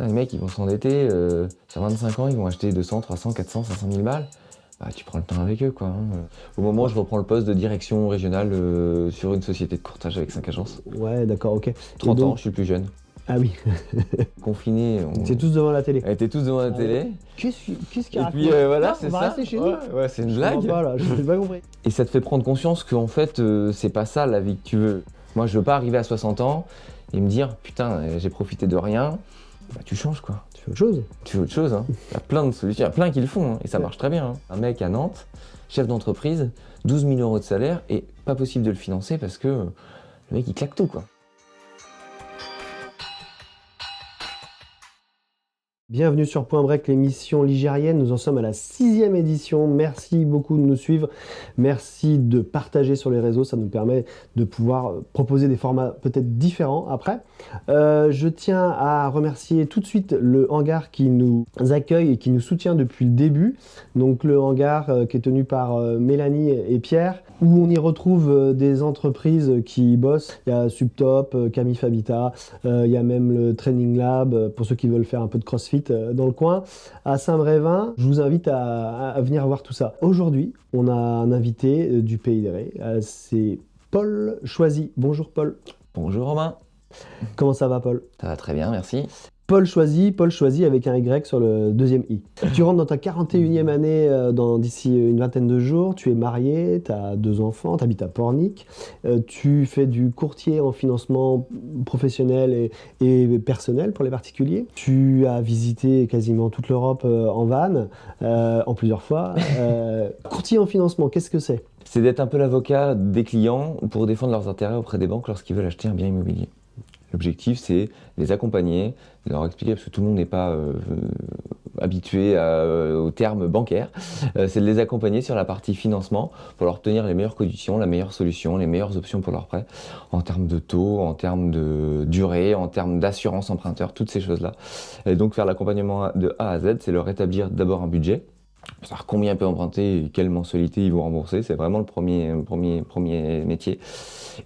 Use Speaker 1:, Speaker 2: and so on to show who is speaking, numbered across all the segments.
Speaker 1: Les mecs, ils vont s'endetter, sur 25 ans, ils vont acheter 200, 300, 400, 500 000 balles. Bah, tu prends le temps avec eux, quoi. Au moment où je reprends le poste de direction régionale sur une société de courtage avec 5 agences.
Speaker 2: Ouais, d'accord, ok.
Speaker 1: 30
Speaker 2: donc...
Speaker 1: ans, je suis le plus jeune.
Speaker 2: Ah oui.
Speaker 1: Confinés,
Speaker 2: On était tous devant la télé.
Speaker 1: on était tous devant la télé.
Speaker 2: Qu'est-ce qu'il
Speaker 1: Et
Speaker 2: raconte?
Speaker 1: puis voilà,
Speaker 2: Non,
Speaker 1: c'est
Speaker 2: on va
Speaker 1: ça.
Speaker 2: rester chez
Speaker 1: Ouais,
Speaker 2: nous.
Speaker 1: ouais, c'est une
Speaker 2: Je
Speaker 1: blague.
Speaker 2: comprends pas, là, je n'ai pas compris.
Speaker 1: Et ça te fait prendre conscience qu'en fait, c'est pas ça la vie que tu veux. Moi, je veux pas arriver à 60 ans et me dire, putain, j'ai profité de rien. Bah, tu changes, quoi.
Speaker 2: Tu fais autre chose?
Speaker 1: Tu veux autre chose, hein. Il y a plein de solutions, il y a plein qui le font, hein, et ça marche très bien. Hein. Un mec à Nantes, chef d'entreprise, 12 000 euros de salaire, et pas possible de le financer parce que le mec, il claque tout, quoi.
Speaker 2: Bienvenue sur Point Break, l'émission ligérienne. Nous en sommes à la 6e édition. Merci beaucoup de nous suivre. Merci de partager sur les réseaux. Ça nous permet de pouvoir proposer des formats peut-être différents après. Je tiens à remercier tout de suite le hangar qui nous accueille et qui nous soutient depuis le début. Donc le hangar qui est tenu par Mélanie et Pierre, où on y retrouve des entreprises qui bossent. Il y a Subtop, Camille Fabita, il y a même le Training Lab pour ceux qui veulent faire un peu de CrossFit dans le coin, à Saint-Brévin. Je vous invite à venir voir tout ça. Aujourd'hui, on a un invité du Pays de Ré, c'est Paul Choisy. Bonjour Paul.
Speaker 1: Bonjour Romain.
Speaker 2: Comment ça va Paul?
Speaker 1: Ça va très bien, merci.
Speaker 2: Paul Choisy avec un Y sur le deuxième I. Tu rentres dans ta 41e année d'ici une vingtaine de jours, tu es marié, tu as 2 enfants, tu habites à Pornic, tu fais du courtier en financement professionnel et personnel pour les particuliers. Tu as visité quasiment toute l'Europe en van, en plusieurs fois. Courtier en financement, qu'est-ce que c'est?
Speaker 1: C'est d'être un peu l'avocat des clients pour défendre leurs intérêts auprès des banques lorsqu'ils veulent acheter un bien immobilier. L'objectif, c'est les accompagner, leur expliquer, parce que tout le monde n'est pas habitué aux termes bancaires, c'est de les accompagner sur la partie financement pour leur obtenir les meilleures conditions, la meilleure solution, les meilleures options pour leur prêt, en termes de taux, en termes de durée, en termes d'assurance emprunteur, toutes ces choses-là. Et donc faire l'accompagnement de A à Z, c'est leur établir d'abord un budget, savoir combien ils peuvent emprunter et quelle mensualité ils vont rembourser, c'est vraiment le premier métier.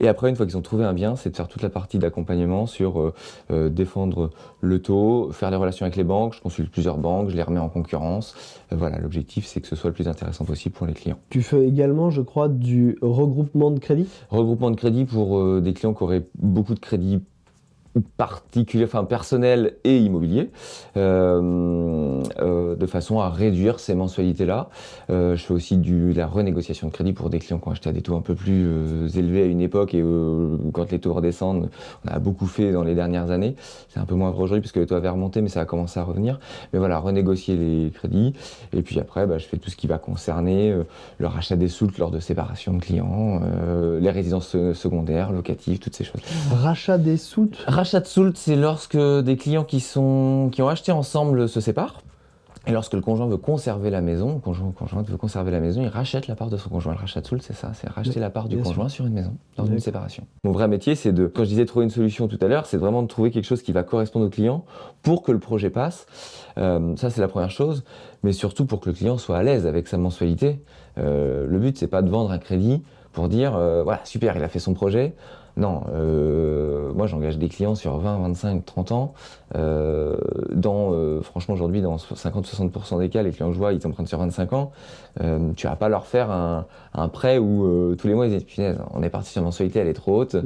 Speaker 1: Et après, une fois qu'ils ont trouvé un bien, c'est de faire toute la partie d'accompagnement sur défendre le taux, faire les relations avec les banques. Je consulte plusieurs banques, je les remets en concurrence. Voilà, l'objectif, c'est que ce soit le plus intéressant possible pour les clients.
Speaker 2: Tu fais également, je crois, du regroupement de crédit?
Speaker 1: Regroupement de crédit pour des clients qui auraient beaucoup de crédits particulier, enfin personnel et immobilier, de façon à réduire ces mensualités-là. Je fais aussi de la renégociation de crédit pour des clients qui ont acheté à des taux un peu plus élevés à une époque et quand les taux redescendent, on a beaucoup fait dans les dernières années. C'est un peu moins vrai aujourd'hui puisque les taux avaient remonté, mais ça a commencé à revenir. Mais voilà, renégocier les crédits. Et puis après, je fais tout ce qui va concerner le rachat des soultes lors de séparation de clients, les résidences secondaires, locatives, toutes ces choses.
Speaker 2: Rachat des soultes?
Speaker 1: Rachat de soult, c'est lorsque des clients qui ont acheté ensemble se séparent. Et lorsque le conjoint veut conserver la maison, le conjointe veut conserver la maison, il rachète la part de son conjoint. Le rachat de soult, c'est ça, c'est racheter la part du conjoint sur une maison, dans une séparation. Mon vrai métier, c'est quand je disais trouver une solution tout à l'heure, c'est vraiment de trouver quelque chose qui va correspondre au client pour que le projet passe. Ça, c'est la première chose, mais surtout pour que le client soit à l'aise avec sa mensualité. Le but, c'est pas de vendre un crédit pour dire, voilà, super, il a fait son projet. Non, moi j'engage des clients sur 20, 25, 30 ans. Franchement, aujourd'hui, dans 50-60% des cas, les clients que je vois, ils empruntent sur 25 ans. Tu vas pas leur faire un prêt où tous les mois ils disent punaise, on est parti sur une mensualité, elle est trop haute,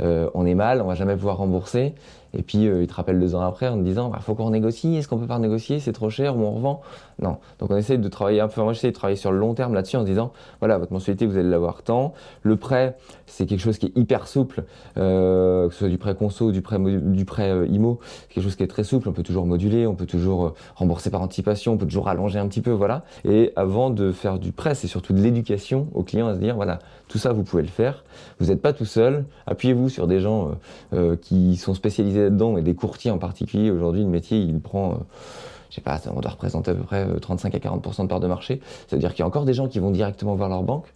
Speaker 1: on est mal, on va jamais pouvoir rembourser. Et puis ils te rappellent 2 ans après en te disant faut qu'on négocie, est-ce qu'on peut pas renégocier, c'est trop cher ou on revend. Non, donc on essaye de travailler un peu, moi j'essaie de travailler sur le long terme là-dessus en se disant voilà, votre mensualité vous allez l'avoir tant. Le prêt, c'est quelque chose qui est hyper souple, que ce soit du prêt conso ou du prêt IMO, c'est quelque chose qui est très souple, on peut toujours moduler, on peut toujours rembourser par anticipation, on peut toujours allonger un petit peu, voilà. Et avant de faire du prêt, c'est surtout de l'éducation aux clients à se dire voilà, tout ça vous pouvez le faire, vous n'êtes pas tout seul, appuyez-vous sur des gens qui sont spécialisés là-dedans et des courtiers en particulier. Aujourd'hui, le métier, il prend, je sais pas, on doit représenter à peu près 35 à 40% de part de marché. C'est-à-dire qu'il y a encore des gens qui vont directement voir leur banque,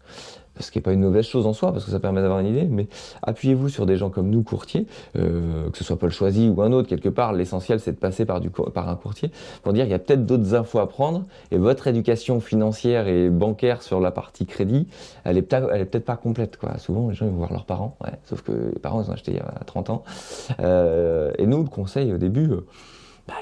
Speaker 1: ce qui n'est pas une mauvaise chose en soi, parce que ça permet d'avoir une idée, mais appuyez-vous sur des gens comme nous, courtiers, que ce soit Paul Choisy ou un autre, quelque part, l'essentiel c'est de passer par un courtier, pour dire il y a peut-être d'autres infos à prendre, et votre éducation financière et bancaire sur la partie crédit, elle est peut-être pas complète, quoi. Souvent les gens ils vont voir leurs parents, ouais, sauf que les parents ils ont acheté il y a 30 ans, et nous le conseil au début,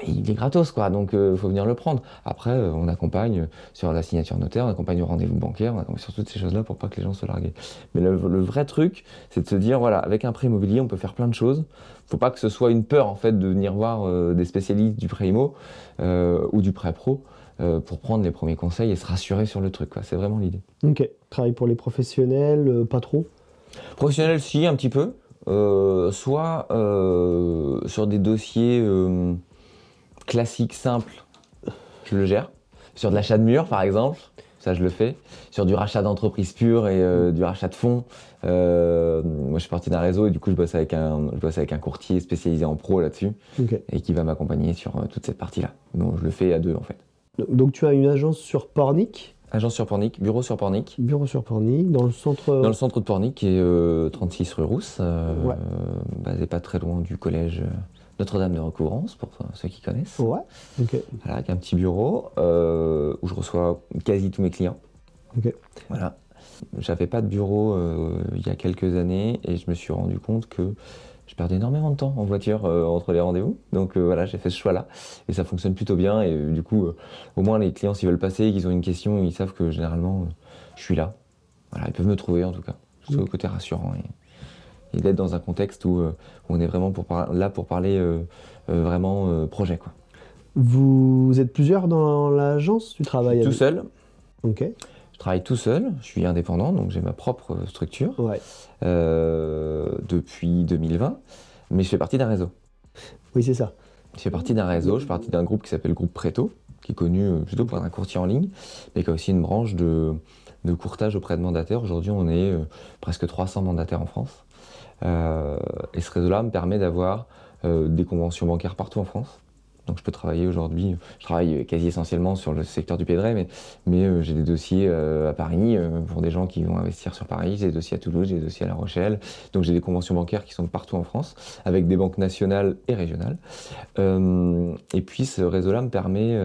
Speaker 1: il est gratos, quoi, donc il faut venir le prendre. Après, on accompagne sur la signature notaire, on accompagne au rendez-vous bancaire, on accompagne sur toutes ces choses-là pour pas que les gens soient largués. Mais le vrai truc, c'est de se dire, voilà, avec un prêt immobilier, on peut faire plein de choses. Faut pas que ce soit une peur, en fait, de venir voir des spécialistes du prêt immo ou du prêt pro pour prendre les premiers conseils et se rassurer sur le truc, quoi. C'est vraiment l'idée.
Speaker 2: Ok. Travail pour les professionnels, pas trop?
Speaker 1: Professionnel, si, un petit peu. Soit sur des dossiers classiques, simples, je le gère. Sur de l'achat de murs, par exemple, ça je le fais. Sur du rachat d'entreprise pure et du rachat de fonds. Moi je suis parti d'un réseau et du coup je bosse avec un courtier spécialisé en pro là-dessus
Speaker 2: Ok.
Speaker 1: et qui va m'accompagner sur toute cette partie-là. Donc je le fais à deux en fait.
Speaker 2: Donc tu as une agence sur Pornic,
Speaker 1: Agence sur Pornic, bureau sur Pornic.
Speaker 2: bureau sur Pornic, dans le centre.
Speaker 1: Dans le centre de Pornic, qui est 36 rue Rousse,
Speaker 2: Ouais.
Speaker 1: basé pas très loin du collège Notre-Dame de Recouvrance, pour ceux qui connaissent.
Speaker 2: Ouais. Ok.
Speaker 1: Voilà, avec un petit bureau où je reçois quasi tous mes clients.
Speaker 2: Ok.
Speaker 1: Voilà. J'avais pas de bureau il y a quelques années et je me suis rendu compte que je perdais énormément de temps en voiture entre les rendez-vous. Donc voilà, j'ai fait ce choix-là et ça fonctionne plutôt bien. Et du coup, au moins les clients, s'ils veulent passer et qu'ils ont une question, ils savent que généralement, je suis là. Voilà, ils peuvent me trouver en tout cas. C'est le côté rassurant et d'être dans un contexte où on est vraiment là pour parler vraiment projet, quoi.
Speaker 2: Vous êtes plusieurs dans l'agence? Tu travailles
Speaker 1: Tout
Speaker 2: avec.
Speaker 1: seul.
Speaker 2: Ok.
Speaker 1: Je travaille tout seul, je suis indépendant, donc j'ai ma propre structure
Speaker 2: Ouais.
Speaker 1: depuis 2020, mais je fais partie d'un réseau.
Speaker 2: Oui, c'est ça.
Speaker 1: Je fais partie d'un réseau, je fais partie d'un groupe qui s'appelle Groupe Préto, qui est connu plutôt pour être un courtier en ligne, mais qui a aussi une branche de courtage auprès de mandataires. Aujourd'hui, on est presque 300 mandataires en France. Et ce réseau-là me permet d'avoir des conventions bancaires partout en France. Donc je peux travailler aujourd'hui, je travaille quasi essentiellement sur le secteur du Pédray, mais j'ai des dossiers à Paris pour des gens qui vont investir sur Paris, j'ai des dossiers à Toulouse, j'ai des dossiers à La Rochelle. Donc j'ai des conventions bancaires qui sont partout en France, avec des banques nationales et régionales. Et puis ce réseau-là me permet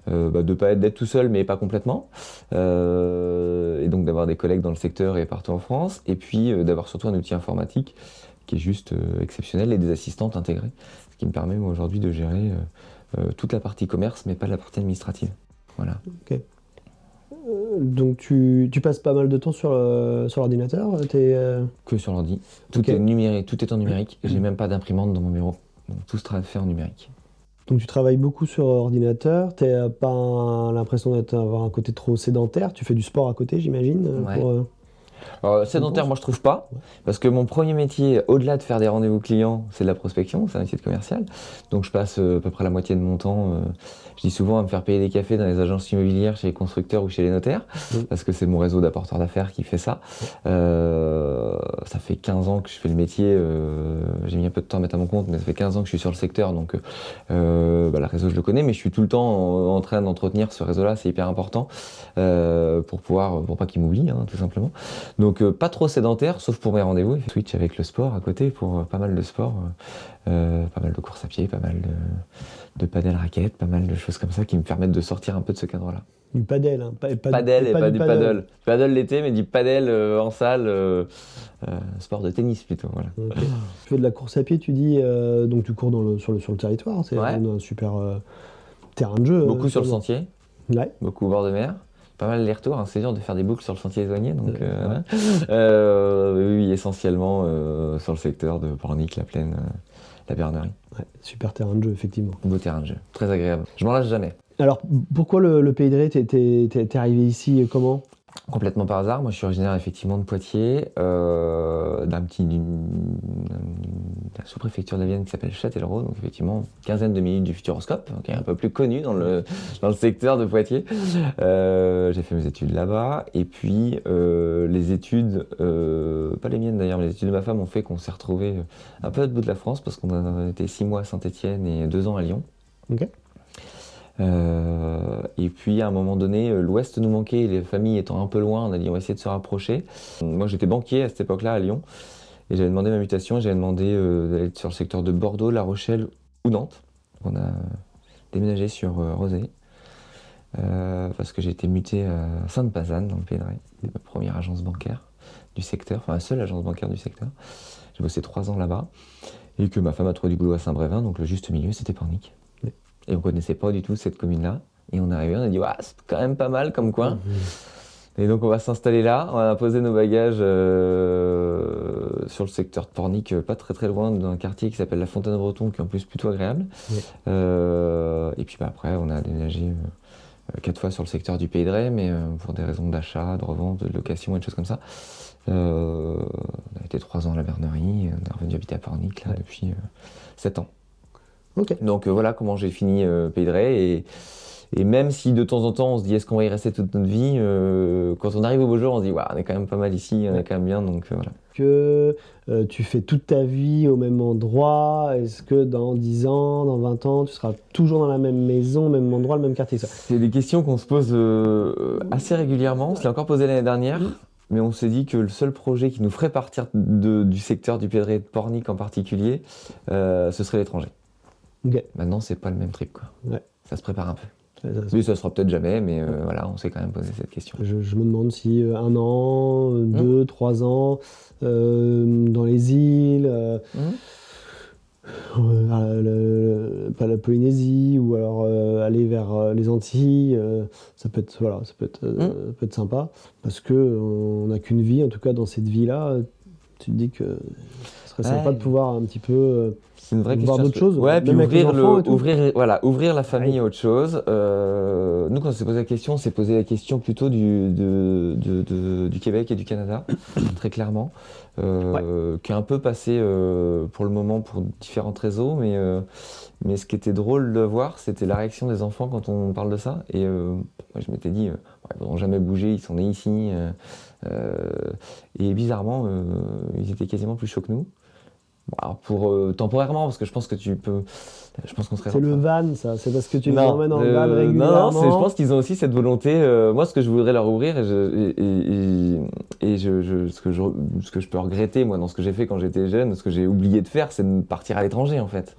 Speaker 1: de ne pas d'être tout seul, mais pas complètement. Et donc d'avoir des collègues dans le secteur et partout en France. Et puis d'avoir surtout un outil informatique qui est juste exceptionnel et des assistantes intégrées. Ce qui me permet moi aujourd'hui de gérer toute la partie commerce, mais pas la partie administrative. Voilà.
Speaker 2: Ok. Donc tu passes pas mal de temps sur l'ordinateur?
Speaker 1: Que sur l'ordi. Tout
Speaker 2: Ok.
Speaker 1: est numérique, tout est en numérique. J'ai même pas d'imprimante dans mon bureau. Donc tout sera fait en numérique.
Speaker 2: Donc tu travailles beaucoup sur ordinateur, t'as pas l'impression d'avoir un côté trop sédentaire, tu fais du sport à côté, j'imagine,
Speaker 1: Ouais.
Speaker 2: pour,
Speaker 1: Sédentaire,
Speaker 2: pense.
Speaker 1: moi je trouve pas,
Speaker 2: Ouais.
Speaker 1: parce que mon premier métier, au-delà de faire des rendez-vous clients, c'est de la prospection, c'est un métier de commercial. Donc je passe à peu près la moitié de mon temps, je dis souvent, à me faire payer des cafés dans les agences immobilières, chez les constructeurs ou chez les notaires, parce que c'est mon réseau d'apporteurs d'affaires qui fait ça. Ça fait 15 ans que je fais le métier, j'ai mis un peu de temps à mettre à mon compte, mais ça fait 15 ans que je suis sur le secteur, donc le réseau je le connais, mais je suis tout le temps en train d'entretenir ce réseau-là, c'est hyper important pour pas qu'il m'oublie, hein, tout simplement. Donc pas trop sédentaire, sauf pour mes rendez-vous. Switch avec le sport à côté pour pas mal de sport, pas mal de courses à pied, pas mal de padel raquettes, pas mal de choses comme ça qui me permettent de sortir un peu de ce cadre-là.
Speaker 2: Du padel, hein,
Speaker 1: Padel et pas du paddle. Paddle l'été, mais du padel en salle, sport de tennis plutôt. Voilà.
Speaker 2: Ok. Tu fais de la course à pied, tu dis, donc tu cours sur le territoire, c'est
Speaker 1: Ouais.
Speaker 2: un super terrain de jeu.
Speaker 1: Beaucoup sur le
Speaker 2: finalement.
Speaker 1: sentier,
Speaker 2: Ouais.
Speaker 1: beaucoup au bord de mer. Pas mal les retours, hein. C'est dur de faire des boucles sur le sentier éloigné, donc
Speaker 2: Ouais.
Speaker 1: oui, essentiellement sur le secteur de Pornic, la Plaine, la Bernerie.
Speaker 2: Ouais, super terrain de jeu, effectivement.
Speaker 1: Beau terrain de jeu, très agréable. Je m'en lasse jamais.
Speaker 2: Alors, pourquoi le Pays de Ré, t'es arrivé ici comment?
Speaker 1: Complètement par hasard, moi je suis originaire effectivement de Poitiers, de la sous-préfecture de la Vienne qui s'appelle Châtellerault, donc effectivement une quinzaine de minutes du Futuroscope, qui est un peu plus connu dans le secteur de Poitiers. J'ai fait mes études là-bas, et puis les études, pas les miennes d'ailleurs, mais les études de ma femme ont fait qu'on s'est retrouvés un peu à l'autre bout de la France, parce qu'on a été 6 mois à Saint-Étienne et 2 ans à Lyon.
Speaker 2: Ok.
Speaker 1: Et puis à un moment donné, l'Ouest nous manquait, les familles étant un peu loin, on a dit on va essayer de se rapprocher. Moi j'étais banquier à cette époque-là à Lyon, et j'avais demandé ma mutation, j'avais demandé d'aller sur le secteur de Bordeaux, La Rochelle ou Nantes. On a déménagé sur Rosé, parce que j'ai été muté à Sainte-Pazanne dans le Pays de Ré, ma première agence bancaire du secteur, enfin la seule agence bancaire du secteur. J'ai bossé 3 ans là-bas, et que ma femme a trouvé du boulot à Saint-Brévin, donc le juste milieu c'était Pornic. Et on connaissait pas du tout cette commune-là. Et on est arrivé, on a dit, ouais, c'est quand même pas mal comme coin. Et donc on va s'installer là, on a posé nos bagages sur le secteur de Pornic, pas très très loin d'un quartier qui s'appelle la Fontaine-Breton, qui est en plus plutôt agréable. Et puis après on a déménagé 4 fois sur le secteur du Pays de Ré, mais pour des raisons d'achat, de revente, de location et des choses comme ça. On a été 3 ans à la Bernerie, on est revenu habiter à Pornic là, depuis 7 ans. Donc voilà comment j'ai fini Pays de Ré. Et même si de temps en temps on se dit est-ce qu'on va y rester toute notre vie, quand on arrive au beau jour on se dit ouais, on est quand même pas mal ici, on est quand même bien, donc voilà.
Speaker 2: Que tu fais toute ta vie au même endroit, est-ce que dans 10 ans, dans 20 ans, tu seras toujours dans la même maison, le même endroit, le même quartier?
Speaker 1: C'est des questions qu'on se pose assez régulièrement, on se l'a encore posé l'année dernière, mais on s'est dit que le seul projet qui nous ferait partir du secteur du Pays de Ré, de Pornic en particulier, ce serait l'étranger. Maintenant c'est pas le même trip quoi. Ça se prépare un peu. Oui, ça sera peut-être jamais, mais voilà, on s'est quand même posé cette question.
Speaker 2: Je me demande si 1 an, 2, 3 ans, dans les îles, pas la Polynésie, ou alors aller vers les Antilles, ça peut être, voilà, ça peut être sympa, parce qu'on n'a qu'une vie, en tout cas dans cette vie-là, tu te dis que ce serait sympa de pouvoir un petit peu...
Speaker 1: C'est une vraie
Speaker 2: voir d'autres choses,
Speaker 1: ouais, puis
Speaker 2: même avec les enfants et tout.
Speaker 1: ouvrir la famille à autre chose. Nous, quand on s'est posé la question, on s'est posé la question plutôt du Québec et du Canada, très clairement, qui est un peu passé pour le moment pour différentes raisons, mais ce qui était drôle de voir, c'était la réaction des enfants quand on parle de ça. Et moi, je m'étais dit, ils n'auront jamais bougé, ils sont nés ici. Et bizarrement, ils étaient quasiment plus chauds que nous. Bon, alors pour temporairement, parce que je pense que tu peux. Je pense qu'on serait.
Speaker 2: C'est le van, ça. C'est parce que tu les emmènes en van régulièrement.
Speaker 1: Non, je pense qu'ils ont aussi cette volonté. Moi, ce que je voudrais leur ouvrir, ce que je peux regretter, moi, dans ce que j'ai fait quand j'étais jeune, ce que j'ai oublié de faire, c'est de partir à l'étranger, en fait.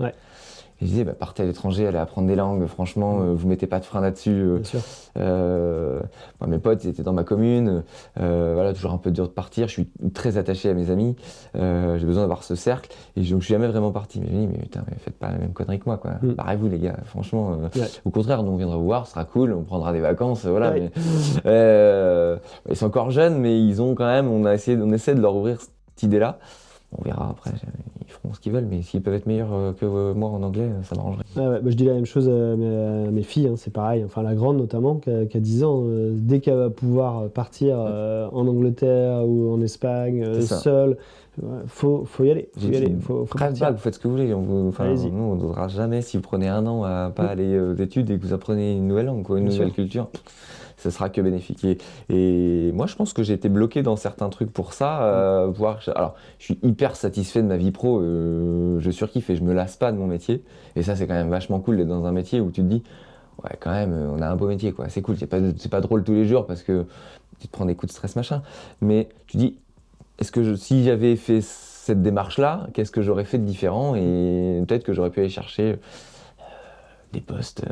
Speaker 1: Et je disais, partez à l'étranger, allez apprendre des langues, franchement, vous mettez pas de frein là-dessus.
Speaker 2: Bien sûr.
Speaker 1: Moi, mes potes, ils étaient dans ma commune, voilà, toujours un peu dur de partir, je suis très attaché à mes amis, j'ai besoin d'avoir ce cercle, et donc je suis jamais vraiment parti. Mais je me dis, mais putain, mais faites pas la même connerie que moi, quoi. Barrez-vous, les gars, franchement. Au contraire, nous, on viendra vous voir, ce sera cool, on prendra des vacances, voilà. Mais, ils sont encore jeunes, mais ils ont quand même, on essaie de leur ouvrir cette idée-là. On verra après, ils feront ce qu'ils veulent, mais s'ils peuvent être meilleurs que moi en anglais, ça m'arrangerait.
Speaker 2: Je dis la même chose à mes filles, hein, c'est pareil. Enfin, la grande notamment, qui a 10 ans, dès qu'elle va pouvoir partir en Angleterre ou en Espagne seule, faut y aller. Faut
Speaker 1: partir. Vous faites ce que vous voulez. Nous, on ne voudra jamais, si vous prenez 1 an à pas aller aux études et que vous apprenez une nouvelle langue, une nouvelle culture. Ce sera que bénéfique. Et moi, je pense que j'ai été bloqué dans certains trucs pour ça. Alors, je suis hyper satisfait de ma vie pro. Je surkiffe et je me lasse pas de mon métier. Et ça, c'est quand même vachement cool d'être dans un métier où tu te dis, ouais, quand même, on a un beau métier, quoi. C'est cool. C'est pas drôle tous les jours parce que tu te prends des coups de stress, machin. Mais tu dis, si j'avais fait cette démarche-là, qu'est-ce que j'aurais fait de différent? Et peut-être que j'aurais pu aller chercher des postes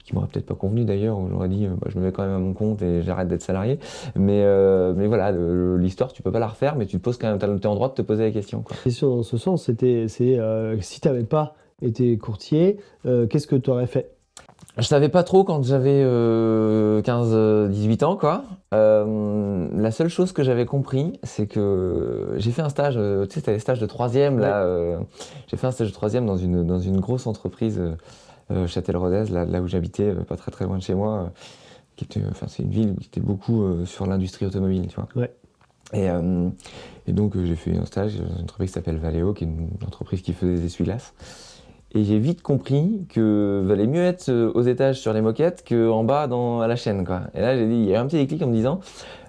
Speaker 1: qui m'auraient peut-être pas convenu d'ailleurs, où j'aurais dit je me mets quand même à mon compte et j'arrête d'être salarié. Mais voilà, l'histoire tu peux pas la refaire, mais tu te poses quand même, t'es en droit de te poser la question. La
Speaker 2: question dans ce sens, si tu n'avais pas été courtier, qu'est-ce que tu aurais fait?
Speaker 1: Je savais pas trop quand j'avais 15-18 ans, quoi. La seule chose que j'avais compris, c'est que j'ai fait un stage, tu sais, c'était les stages de 3e, là. J'ai fait un stage de 3e dans une grosse entreprise, Châtelleraudès, là où j'habitais, pas très très loin de chez moi, c'est une ville qui était beaucoup sur l'industrie automobile, tu vois. Et donc j'ai fait un stage dans une entreprise qui s'appelle Valeo, qui est une entreprise qui faisait des essuie-glaces. Et j'ai vite compris que valait mieux être aux étages sur les moquettes qu'en bas à la chaîne, quoi. Et là, il y a eu un petit déclic en me disant,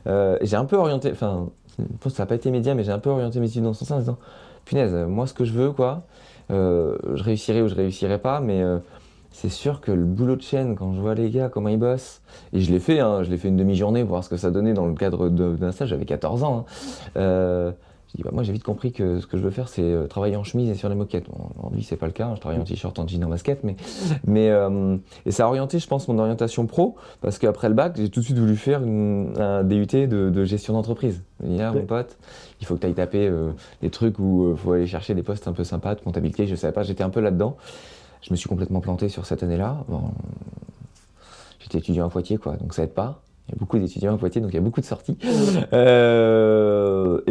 Speaker 1: j'ai un peu orienté, enfin, je pense que ça n'a pas été média, mais j'ai un peu orienté mes études dans ce sens en disant, punaise, moi ce que je veux, quoi, je réussirai ou je réussirai pas, mais c'est sûr que le boulot de chaîne, quand je vois les gars, comment ils bossent, et je l'ai fait une demi-journée pour voir ce que ça donnait dans le cadre d'un stage, j'avais 14 ans, j'ai dit, moi j'ai vite compris que ce que je veux faire c'est travailler en chemise et sur les moquettes. Aujourd'hui c'est pas le cas, je travaille en t-shirt, en jean, en basket, et ça a orienté je pense mon orientation pro, parce qu'après le bac j'ai tout de suite voulu faire un DUT de gestion d'entreprise. Je me dit, mon pote, il faut que tu ailles taper des trucs où il faut aller chercher des postes un peu sympas de comptabilité, je savais pas, j'étais un peu là-dedans. Je me suis complètement planté sur cette année-là. Bon, j'étais étudiant à Poitiers, quoi, donc ça aide pas. Il y a beaucoup d'étudiants à Poitiers, donc il y a beaucoup de sorties.
Speaker 2: Et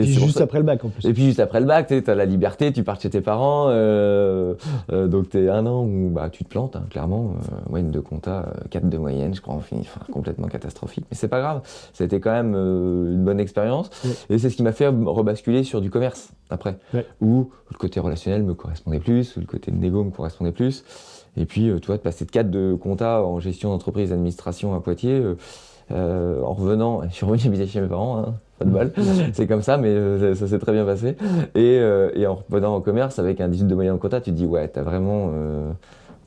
Speaker 2: puis juste après le bac en plus.
Speaker 1: Et puis juste après le bac, tu as la liberté, tu pars chez tes parents, donc tu es un an où bah, tu te plantes, hein, clairement. Moyenne de compta, 4 de moyenne, je crois, en fini, enfin, complètement catastrophique. Mais c'est pas grave, ça a été quand même une bonne expérience.
Speaker 2: Ouais.
Speaker 1: Et c'est ce qui m'a fait rebasculer sur du commerce après,
Speaker 2: Ouais.
Speaker 1: où le côté relationnel me correspondait plus, où le côté de négo me correspondait plus. Et puis, tu vois, de passer de 4 de compta en gestion d'entreprise, administration à Poitiers, en revenant, je suis revenu habiter chez mes parents, hein, pas de bol, c'est comme ça, mais ça s'est très bien passé. Et en revenant en commerce avec un 18 de moyenne en compta, tu te dis, ouais, t'as vraiment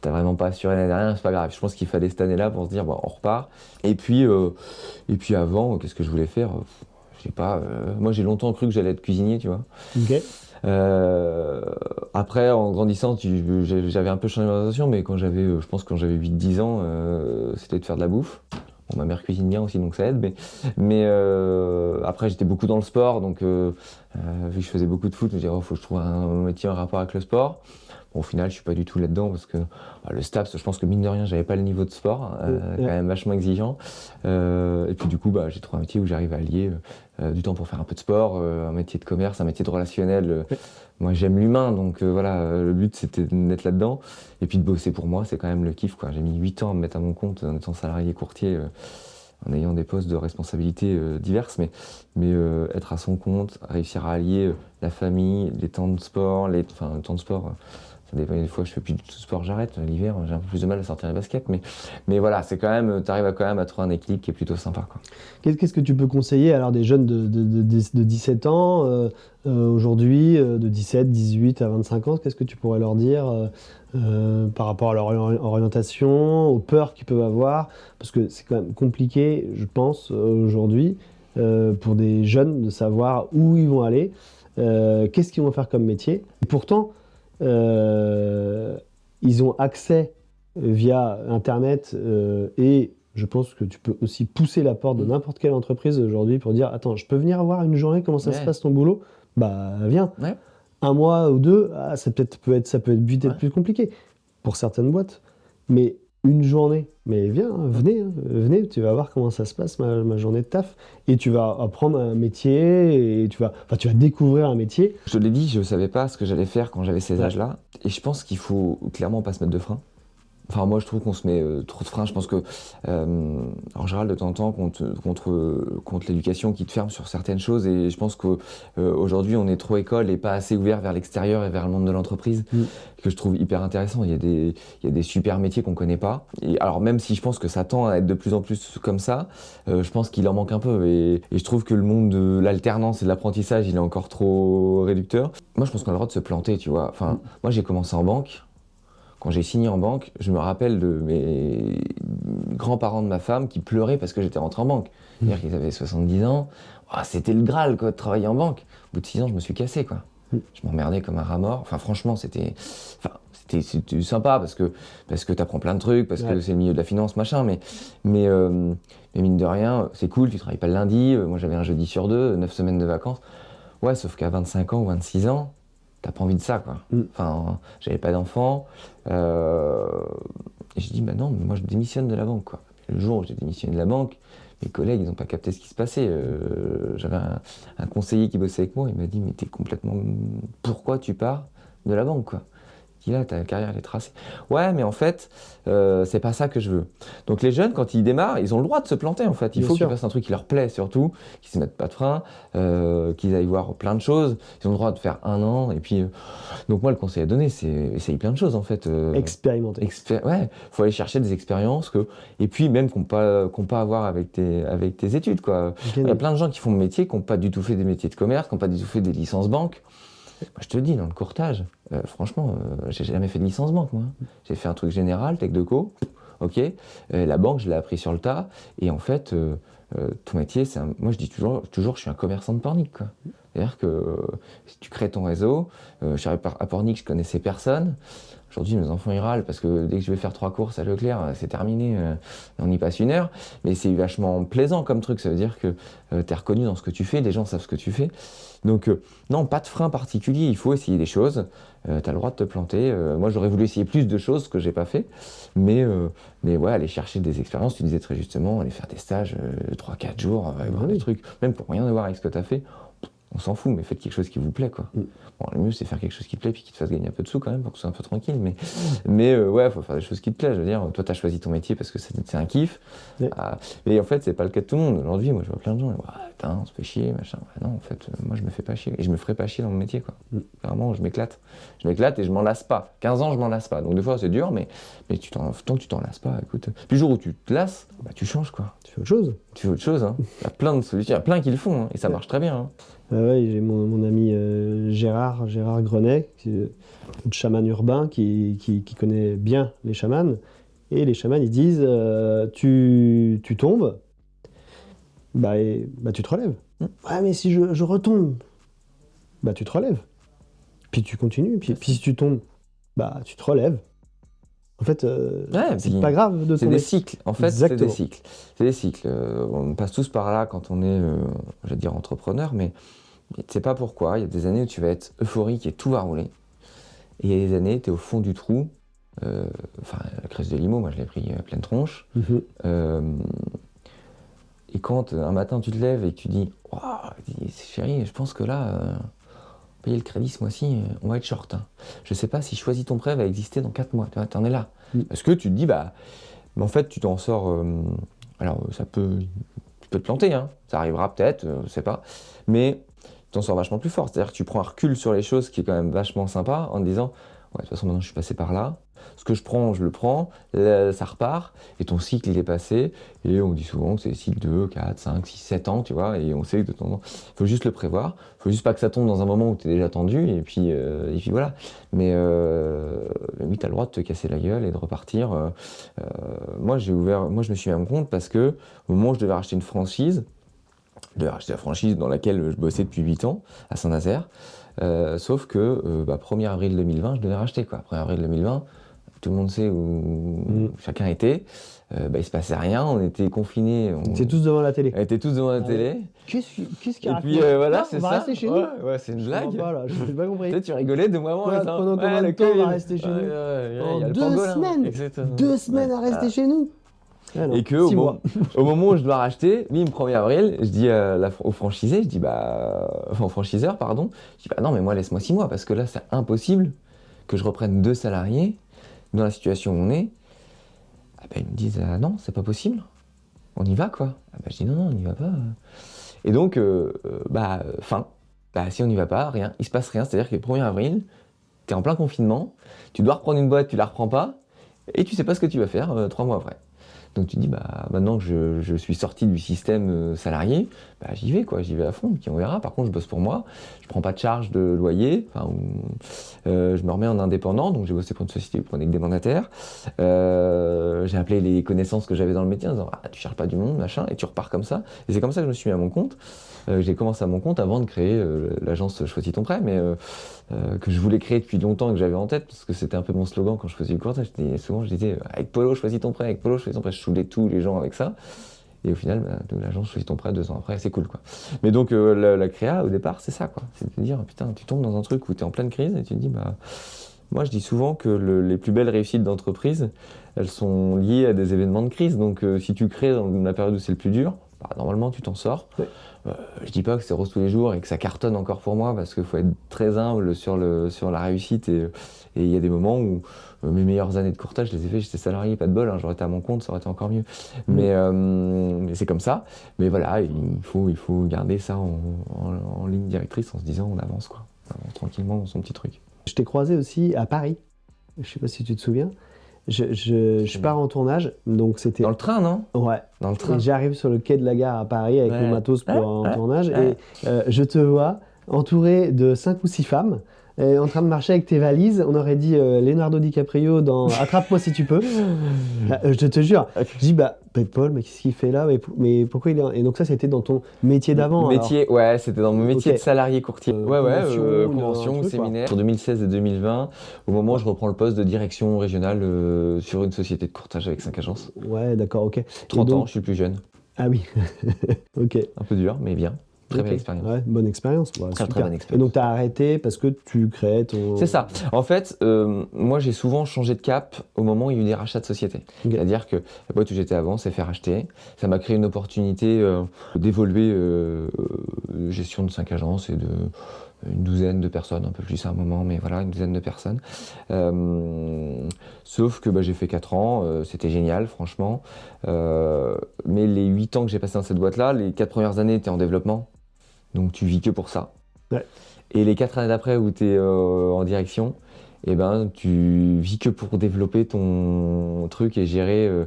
Speaker 1: pas assuré l'année dernière, c'est pas grave. Je pense qu'il fallait cette année-là pour se dire, bon, on repart. Et puis avant, qu'est-ce que je voulais faire? Je sais pas, moi j'ai longtemps cru que j'allais être cuisinier, tu vois.
Speaker 2: Ok.
Speaker 1: Après, en grandissant, j'avais un peu changé d'orientation, mais je pense que quand j'avais 8-10 ans, c'était de faire de la bouffe. Bon, ma mère cuisine bien aussi, donc ça aide. Mais après, j'étais beaucoup dans le sport, donc vu que je faisais beaucoup de foot, je me disais, oh, faut que je trouve un métier en rapport avec le sport. Bon, au final, je suis pas du tout là-dedans parce que le STAPS, je pense que mine de rien, j'avais pas le niveau de sport, quand même vachement exigeant. Et puis du coup, j'ai trouvé un métier où j'arrive à allier du temps pour faire un peu de sport, un métier de commerce, un métier de relationnel. Moi, j'aime l'humain, donc voilà, le but c'était d'être là-dedans. Et puis de bosser pour moi, c'est quand même le kiff, quoi. J'ai mis 8 ans à me mettre à mon compte en étant salarié courtier, en ayant des postes de responsabilité diverses, mais être à son compte, réussir à allier la famille, les temps de sport, le temps de sport. Des fois, je fais plus du tout de sport, j'arrête. L'hiver, j'ai un peu plus de mal à sortir les baskets, mais voilà, c'est quand même, t'arrives quand même à trouver un équilibre qui est plutôt sympa, quoi.
Speaker 2: Qu'est-ce que tu peux conseiller alors des jeunes de 17 ans aujourd'hui, de 17, 18 à 25 ans? Qu'est-ce que tu pourrais leur dire par rapport à leur orientation, aux peurs qu'ils peuvent avoir? Parce que c'est quand même compliqué, je pense, aujourd'hui, pour des jeunes de savoir où ils vont aller, qu'est-ce qu'ils vont faire comme métier. Et pourtant, euh, ils ont accès via Internet et je pense que tu peux aussi pousser la porte de n'importe quelle entreprise aujourd'hui pour dire, attends, je peux venir voir une journée, comment ça se
Speaker 1: Ouais.
Speaker 2: passe ton boulot? Bah viens.
Speaker 1: Ouais.
Speaker 2: Un mois ou deux, ça peut être peut-être
Speaker 1: Ouais.
Speaker 2: plus compliqué pour certaines boîtes. Mais une journée, mais viens, hein, venez, tu vas voir comment ça se passe ma journée de taf. Et tu vas apprendre un métier, et tu vas découvrir un métier.
Speaker 1: Je te l'ai dit, je savais pas ce que j'allais faire quand j'avais ces
Speaker 2: Ouais.
Speaker 1: âges-là. Et je pense qu'il faut clairement pas se mettre de frein. Enfin, moi, je trouve qu'on se met trop de freins. Je pense que, en général, de temps en temps, contre l'éducation qui te ferme sur certaines choses. Et je pense qu'aujourd'hui, on est trop école et pas assez ouvert vers l'extérieur et vers le monde de l'entreprise, que je trouve hyper intéressant. Il y a des super métiers qu'on connaît pas. Et alors, même si je pense que ça tend à être de plus en plus comme ça, je pense qu'il en manque un peu. Et je trouve que le monde de l'alternance et de l'apprentissage, il est encore trop réducteur. Moi, je pense qu'on a le droit de se planter, tu vois. Enfin, moi, j'ai commencé en banque. Quand j'ai signé en banque, je me rappelle de mes grands-parents de ma femme qui pleuraient parce que j'étais rentré en banque. C'est-à-dire qu'ils avaient 70 ans. Oh, c'était le Graal, quoi, de travailler en banque. Au bout de 6 ans, je me suis cassé, quoi. Je m'emmerdais comme un rat mort. Enfin, franchement, c'était sympa parce que t'apprends plein de trucs, parce que c'est le milieu de la finance, machin. Mais mine de rien, c'est cool, tu travailles pas le lundi. Moi, j'avais un jeudi sur deux, 9 semaines de vacances. Ouais, sauf qu'à 25 ans ou 26 ans, t'as pas envie de ça, quoi. Enfin, j'avais pas d'enfant. Et j'ai dit, bah non, mais moi je démissionne de la banque, quoi. Le jour où j'ai démissionné de la banque, mes collègues, ils n'ont pas capté ce qui se passait. J'avais un conseiller qui bossait avec moi, il m'a dit, mais t'es complètement... Pourquoi tu pars de la banque, quoi? Il dit, là, ta carrière, elle est tracée. Ouais, mais en fait, c'est pas ça que je veux. Donc les jeunes, quand ils démarrent, ils ont le droit de se planter, en fait. Il faut qu'ils fassent un truc qui leur plaît, surtout, qu'ils se mettent pas de frein, qu'ils aillent voir plein de choses. Ils ont le droit de faire un an, et puis... donc moi, le conseil à donner, c'est essayer plein de choses, en fait.
Speaker 2: Expérimenter.
Speaker 1: Ouais, faut aller chercher des expériences, et puis même qu'on pas à voir avec tes études, quoi. Il y a plein de gens qui font le métier, qui n'ont pas du tout fait des métiers de commerce, qui n'ont pas du tout fait des licences banque. Moi, je te dis, dans le courtage, franchement, j'ai jamais fait de licence banque, moi. J'ai fait un truc général, tech de co, ok. La banque, je l'ai appris sur le tas. Et en fait, ton métier, moi, je dis toujours, je suis un commerçant de Pornic, quoi. C'est-à-dire que si tu crées ton réseau, à Pornic, je connaissais personne. Aujourd'hui, mes enfants, ils râlent parce que dès que je vais faire 3 courses à Leclerc, c'est terminé, on y passe 1 heure. Mais c'est vachement plaisant comme truc, ça veut dire que tu es reconnu dans ce que tu fais, les gens savent ce que tu fais. Donc, non, pas de frein particulier, il faut essayer des choses. Tu as le droit de te planter. Moi, j'aurais voulu essayer plus de choses que j'ai pas fait. Mais ouais, aller chercher des expériences, tu disais très justement, aller faire des stages 3-4 jours, voir des trucs, même pour rien voir avec ce que tu as fait. On s'en fout, mais faites quelque chose qui vous plaît, quoi. Bon, le mieux, c'est faire quelque chose qui te plaît, puis qui te fasse gagner un peu de sous quand même, pour que ce soit un peu tranquille. Mais ouais, faut faire des choses qui te plaisent. Je veux dire, toi, t'as choisi ton métier parce que c'est un kiff.
Speaker 2: Ouais.
Speaker 1: Mais en fait, c'est pas le cas de tout le monde. Aujourd'hui, moi, je vois plein de gens, ils disent, ah, putain, on se fait chier, machin. Ouais, non, en fait, moi, je me fais pas chier. Et je me ferai pas chier dans mon métier, quoi. Vraiment, je m'éclate. Je m'éclate et je m'en lasse pas. 15 ans, je m'en lasse pas. Donc, des fois, c'est dur, mais tant que tu t'en lasses pas, écoute. Puis le jour où tu te lasses, bah, tu changes, quoi.
Speaker 2: Tu fais autre chose.
Speaker 1: Tu fais autre chose, hein. Il y a plein de solutions, il y a plein qui le font, hein, et ça marche très bien, hein.
Speaker 2: Ouais, j'ai mon ami Gérard Grenet, chaman urbain, qui connaît bien les chamans. Et les chamans, ils disent tu tombes, bah tu te relèves. Ouais, mais si je retombe, bah tu te relèves. Puis tu continues. Puis si tu tombes, bah tu te relèves. En fait,
Speaker 1: Ouais,
Speaker 2: c'est
Speaker 1: puis
Speaker 2: pas grave de
Speaker 1: c'est
Speaker 2: tomber.
Speaker 1: des cycles, en fait, c'est
Speaker 2: Exactement.
Speaker 1: des cycles. C'est des cycles. On passe tous par là quand on est, je vais dire, entrepreneur, mais tu sais pas pourquoi. Il y a des années où tu vas être euphorique et tout va rouler. Et il y a des années, tu es au fond du trou. Enfin, la crise de l'IMO, moi, je l'ai pris à pleine tronche.
Speaker 2: Mhm.
Speaker 1: Et quand un matin, tu te lèves et que tu dis, waouh, chérie, je pense que là, payer le crédit ce mois-ci, on va être short, hein. Je sais pas si Choisis ton prêt va exister dans 4 mois. Tu en es là. Parce que tu te dis, bah, mais en fait, tu t'en sors. Alors, tu peux te planter, hein. Ça arrivera peut-être, je sais pas. Mais tu t'en sors vachement plus fort. C'est-à-dire que tu prends un recul sur les choses qui est quand même vachement sympa en te disant, ouais, de toute façon, maintenant je suis passé par là. Ce que je prends, je le prends, ça repart, et ton cycle, il est passé. Et on dit souvent que c'est des cycles de 4, 5, 6, 7 ans, tu vois, et on sait que de temps en temps, il faut juste le prévoir. Il faut juste pas que ça tombe dans un moment où tu es déjà tendu, et puis voilà. Mais oui, tu as le droit de te casser la gueule et de repartir. Moi, je me suis mis à mon compte parce que au moment où je devais racheter une franchise, je devais racheter la franchise dans laquelle je bossais depuis 8 ans, à Saint-Nazaire. Sauf que 1er avril 2020, je devais racheter, quoi. 1er avril 2020, tout le monde sait où chacun était. Il se passait rien, on était confinés.
Speaker 2: On était tous devant la télé.
Speaker 1: On était tous devant la télé.
Speaker 2: Qu'est-ce qu'il
Speaker 1: Et
Speaker 2: raconte?
Speaker 1: puis voilà,
Speaker 2: Non,
Speaker 1: c'est
Speaker 2: on va
Speaker 1: ça.
Speaker 2: rester chez nous.
Speaker 1: Ouais, c'est une
Speaker 2: Je
Speaker 1: blague.
Speaker 2: comprends pas, là, je n'ai pas compris.
Speaker 1: Tu rigolais de moi en
Speaker 2: Ouais,
Speaker 1: même temps.
Speaker 2: pendant combien de temps on va rester chez nous?
Speaker 1: Il y a le
Speaker 2: 2
Speaker 1: pangolin.
Speaker 2: semaines.
Speaker 1: Exactement.
Speaker 2: 2 semaines à rester chez nous. Ah non,
Speaker 1: Et que
Speaker 2: 6 mois.
Speaker 1: au moment où je dois racheter, bim, 1er avril, je dis au franchisé, je dis au franchiseur, pardon, je dis non, mais moi laisse-moi 6 mois parce que là c'est impossible que je reprenne 2 salariés dans la situation où on est. Ils me disent non, c'est pas possible, on y va quoi. Je dis non, on n'y va pas. Et donc, fin. Si on n'y va pas, rien, il se passe rien. C'est-à-dire que le 1er avril, tu es en plein confinement, tu dois reprendre une boîte, tu la reprends pas, et tu sais pas ce que tu vas faire 3 mois après. Donc tu dis, maintenant que je suis sorti du système salarié, j'y vais quoi, j'y vais à fond, puis on verra. Par contre, je bosse pour moi, je prends pas de charge de loyer, je me remets en indépendant, donc j'ai bossé pour une société pour des mandataires. J'ai appelé les connaissances que j'avais dans le métier en disant, tu cherches pas du monde, machin, et tu repars comme ça. Et c'est comme ça que je me suis mis à mon compte. J'ai commencé à mon compte avant de créer l'agence Choisis ton prêt, mais que je voulais créer depuis longtemps et que j'avais en tête, parce que c'était un peu mon slogan quand je faisais du courtage. Souvent, je disais, avec Polo, choisis ton prêt, avec Polo, choisis ton prêt. Je saoulais tous les gens avec ça. Et au final, l'agence Choisis ton prêt 2 ans après, c'est cool, quoi. Mais donc, la créa, au départ, c'est ça, quoi. C'est de te dire, putain, tu tombes dans un truc où tu es en pleine crise et tu te dis, moi, je dis souvent que les plus belles réussites d'entreprise, elles sont liées à des événements de crise. Donc, si tu crées dans la période où c'est le plus dur, normalement, tu t'en sors. Ouais. Je dis pas que c'est rose tous les jours et que ça cartonne encore pour moi parce qu'il faut être très humble sur la réussite et il y a des moments où mes meilleures années de courtage, je les ai fait, j'étais salarié, pas de bol, hein, j'aurais été à mon compte, ça aurait été encore mieux. Mais c'est comme ça. Mais voilà, il faut garder ça en ligne directrice en se disant on avance quoi, on avance tranquillement dans son petit truc.
Speaker 2: Je t'ai croisé aussi à Paris, je sais pas si tu te souviens. Je pars en tournage, donc c'était...
Speaker 1: Dans le train, non?
Speaker 2: Ouais.
Speaker 1: Dans le train.
Speaker 2: J'arrive sur le quai de la gare à Paris avec mon matos pour un tournage et je te vois entouré de 5 ou 6 femmes en train de marcher avec tes valises. On aurait dit Leonardo DiCaprio dans Attrape-moi si tu peux. Je te jure. Je dis, bah, Paul, mais qu'est-ce qu'il fait là? Mais pourquoi il est... Et donc ça, c'était dans ton métier d'avant, alors?
Speaker 1: Métier, ouais, c'était dans mon métier
Speaker 2: Ok.
Speaker 1: de salarié courtier.
Speaker 2: Convention,
Speaker 1: Convention
Speaker 2: un
Speaker 1: ou
Speaker 2: truc, quoi.
Speaker 1: séminaire. Entre 2016 et 2020, au moment où je reprends le poste de direction régionale sur une société de courtage avec 5 agences.
Speaker 2: Ouais, d'accord, ok.
Speaker 1: 30 ans,
Speaker 2: donc...
Speaker 1: je suis le plus jeune.
Speaker 2: Ah oui, ok.
Speaker 1: Un peu dur, mais bien. Très
Speaker 2: Ok.
Speaker 1: belle expérience.
Speaker 2: Ouais, bonne expérience. Ouais,
Speaker 1: Très,
Speaker 2: super.
Speaker 1: bonne
Speaker 2: Et
Speaker 1: expérience.
Speaker 2: donc, tu as arrêté parce que tu créais ton...
Speaker 1: C'est ça. En fait, moi, j'ai souvent changé de cap au moment où il y a eu des rachats de sociétés.
Speaker 2: Ok.
Speaker 1: C'est-à-dire que la boîte où j'étais avant s'est fait racheter. Ça m'a créé une opportunité d'évoluer gestion de 5 agences et de une douzaine de personnes, un peu plus à un moment, mais voilà, une douzaine de personnes. Sauf que j'ai fait 4 ans, c'était génial, franchement. Mais les 8 ans que j'ai passé dans cette boîte-là, les 4 premières années étaient en développement. Donc tu vis que pour ça.
Speaker 2: Ouais.
Speaker 1: Et les 4 années d'après où tu es en direction, eh ben, tu vis que pour développer ton truc et gérer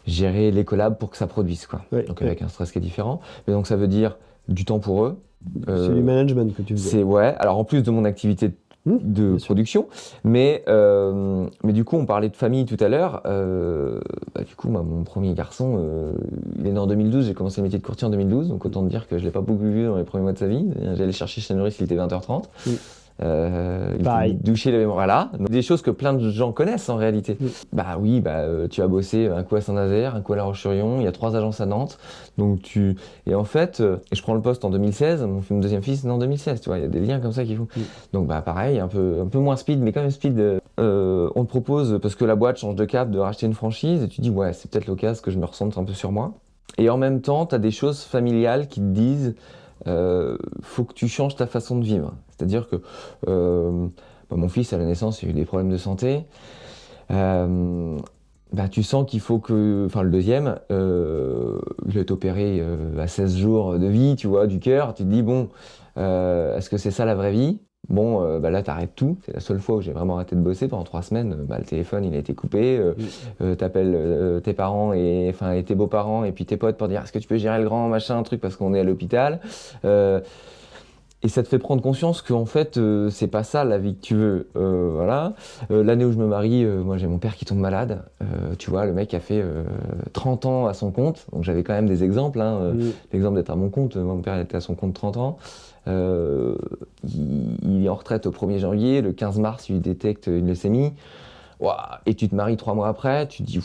Speaker 1: les collabs pour que ça produise, quoi.
Speaker 2: Ouais,
Speaker 1: Donc
Speaker 2: ouais.
Speaker 1: avec un stress qui est différent. Mais donc ça veut dire du temps pour eux.
Speaker 2: C'est du management que tu faisais.
Speaker 1: C'est ouais. Alors en plus de mon activité de
Speaker 2: bien sûr.
Speaker 1: production, mais du coup on parlait de famille tout à l'heure. Du coup mon premier garçon, il est né en 2012. J'ai commencé le métier de courtier en 2012, donc autant te dire que je l'ai pas beaucoup vu dans les premiers mois de sa vie. J'allais le chercher chez Nourrice, il était 20h30. Il
Speaker 2: Pareil.
Speaker 1: était douché, il avait voilà. Donc, des choses que plein de gens connaissent en réalité. Bah oui, tu as bossé un coup à Saint-Nazaire, un coup à La Roche-sur-Yon, il y a 3 agences à Nantes. Donc et en fait, et je prends le poste en 2016, mon deuxième fils est en 2016, tu vois, il y a des liens comme ça qu'il faut. Donc pareil, un peu moins speed, mais quand même speed. On te propose, parce que la boîte change de cap, de racheter une franchise, et tu dis ouais, c'est peut-être l'occasion que je me ressente un peu sur moi. Et en même temps, tu as des choses familiales qui te disent faut que tu changes ta façon de vivre. C'est-à-dire que mon fils, à la naissance, il a eu des problèmes de santé. Tu sens qu'il faut que... Enfin, le deuxième, il a été opéré à 16 jours de vie, tu vois, du cœur. Tu te dis, bon, est-ce que c'est ça la vraie vie? Bon, là, t'arrêtes tout. C'est la seule fois où j'ai vraiment arrêté de bosser. Pendant 3 semaines, le téléphone, il a été coupé. T'appelles tes parents et tes beaux-parents et puis tes potes pour dire est-ce que tu peux gérer le grand machin, truc, parce qu'on est à l'hôpital. Et ça te fait prendre conscience qu'en fait, c'est pas ça la vie que tu veux. Voilà. L'année où je me marie, moi j'ai mon père qui tombe malade. Tu vois, le mec a fait 30 ans à son compte. Donc j'avais quand même des exemples. L'exemple d'être à mon compte, mon père était à son compte 30 ans. Il est en retraite au 1er janvier. Le 15 mars, il détecte une leucémie. Ouah, et tu te maries 3 mois après. Tu te dis,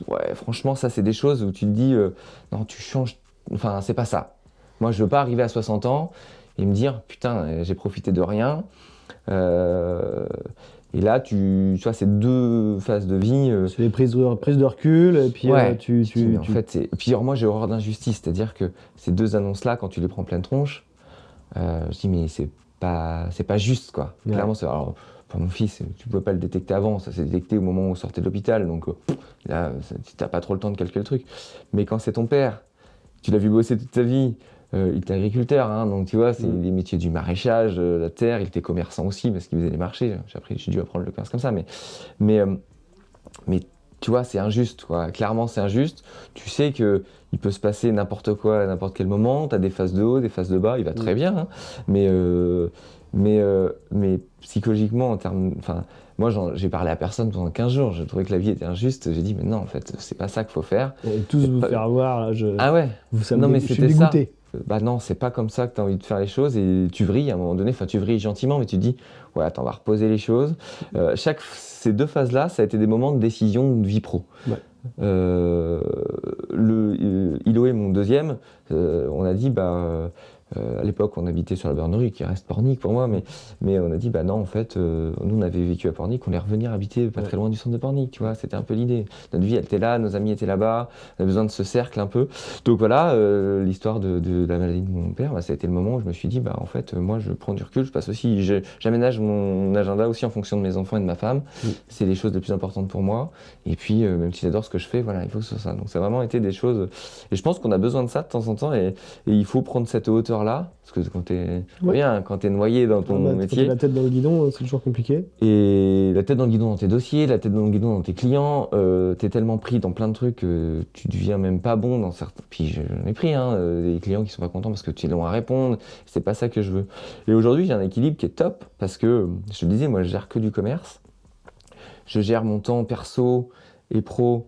Speaker 1: ouais, franchement, ça c'est des choses où tu te dis, non, tu changes. Enfin, c'est pas ça. Moi, je veux pas arriver à 60 ans et me dire putain, j'ai profité de rien. Et là, tu vois, c'est 2 phases de vie.
Speaker 2: C'est les prises de recul, et puis
Speaker 1: ouais,
Speaker 2: tu...
Speaker 1: en fait, et puis alors, moi, j'ai horreur d'injustice, c'est-à-dire que ces 2 annonces-là, quand tu les prends pleine tronche, je dis mais c'est pas juste, quoi.
Speaker 2: Ouais.
Speaker 1: Clairement, alors, pour mon fils, tu pouvais pas le détecter avant, ça s'est détecté au moment où on sortait de l'hôpital, donc là, tu n'as pas trop le temps de calculer le truc. Mais quand c'est ton père, tu l'as vu bosser toute sa vie. Il était agriculteur, hein, donc tu vois, c'est les métiers du maraîchage, la terre. Il était commerçant aussi parce qu'il faisait les marchés. J'ai dû apprendre le commerce comme ça, mais tu vois, c'est injuste, quoi. Clairement, c'est injuste. Tu sais que il peut se passer n'importe quoi à n'importe quel moment. Tu as des phases de haut, des phases de bas. Il va très bien, hein, mais psychologiquement, en termes, moi, j'ai parlé à personne pendant 15 jours. Je trouvais que la vie était injuste. J'ai dit, mais non, en fait, c'est pas ça qu'il faut faire.
Speaker 2: Et tous vous faire voir, là,
Speaker 1: Ah ouais.
Speaker 2: je suis dégoûté.
Speaker 1: Bah non, c'est pas comme ça que tu as envie de faire les choses et tu vrilles à un moment donné, tu vrilles gentiment, mais tu te dis, ouais, attends, on va reposer les choses. Ces 2 phases-là, ça a été des moments de décision de vie pro.
Speaker 2: Ouais.
Speaker 1: Iloé, mon deuxième, on a dit, à l'époque, on habitait sur la Bernerie, qui reste Pornic pour moi, mais on a dit, non, en fait, nous, on avait vécu à Pornic, on allait revenir habiter pas très loin du centre de Pornic, tu vois, c'était un peu l'idée. Notre vie, elle était là, nos amis étaient là-bas, on avait besoin de ce cercle un peu. Donc voilà, l'histoire de la maladie de mon père, ça a été le moment où je me suis dit, en fait, moi, je prends du recul, je passe aussi, j'aménage mon agenda aussi en fonction de mes enfants et de ma femme. C'est les choses les plus importantes pour moi. Et puis, même si j'adore ce que je fais, voilà, il faut que ce soit ça. Donc ça a vraiment été des choses, et je pense qu'on a besoin de ça de temps en temps, et il faut prendre cette hauteur hauteur-là, parce que quand t'es
Speaker 2: Ouais.
Speaker 1: bien, quand t'es noyé dans ton
Speaker 2: Quand t'as
Speaker 1: métier,
Speaker 2: la tête dans le guidon, c'est toujours compliqué.
Speaker 1: et la tête dans le guidon dans tes dossiers, la tête dans le guidon dans tes clients, t'es tellement pris dans plein de trucs que tu deviens même pas bon dans certains. Puis j'en ai pris, hein, des clients qui sont pas contents parce que tu es long à répondre, c'est pas ça que je veux. Et aujourd'hui, j'ai un équilibre qui est top parce que, je te disais, moi, je gère que du commerce. Je gère mon temps perso et pro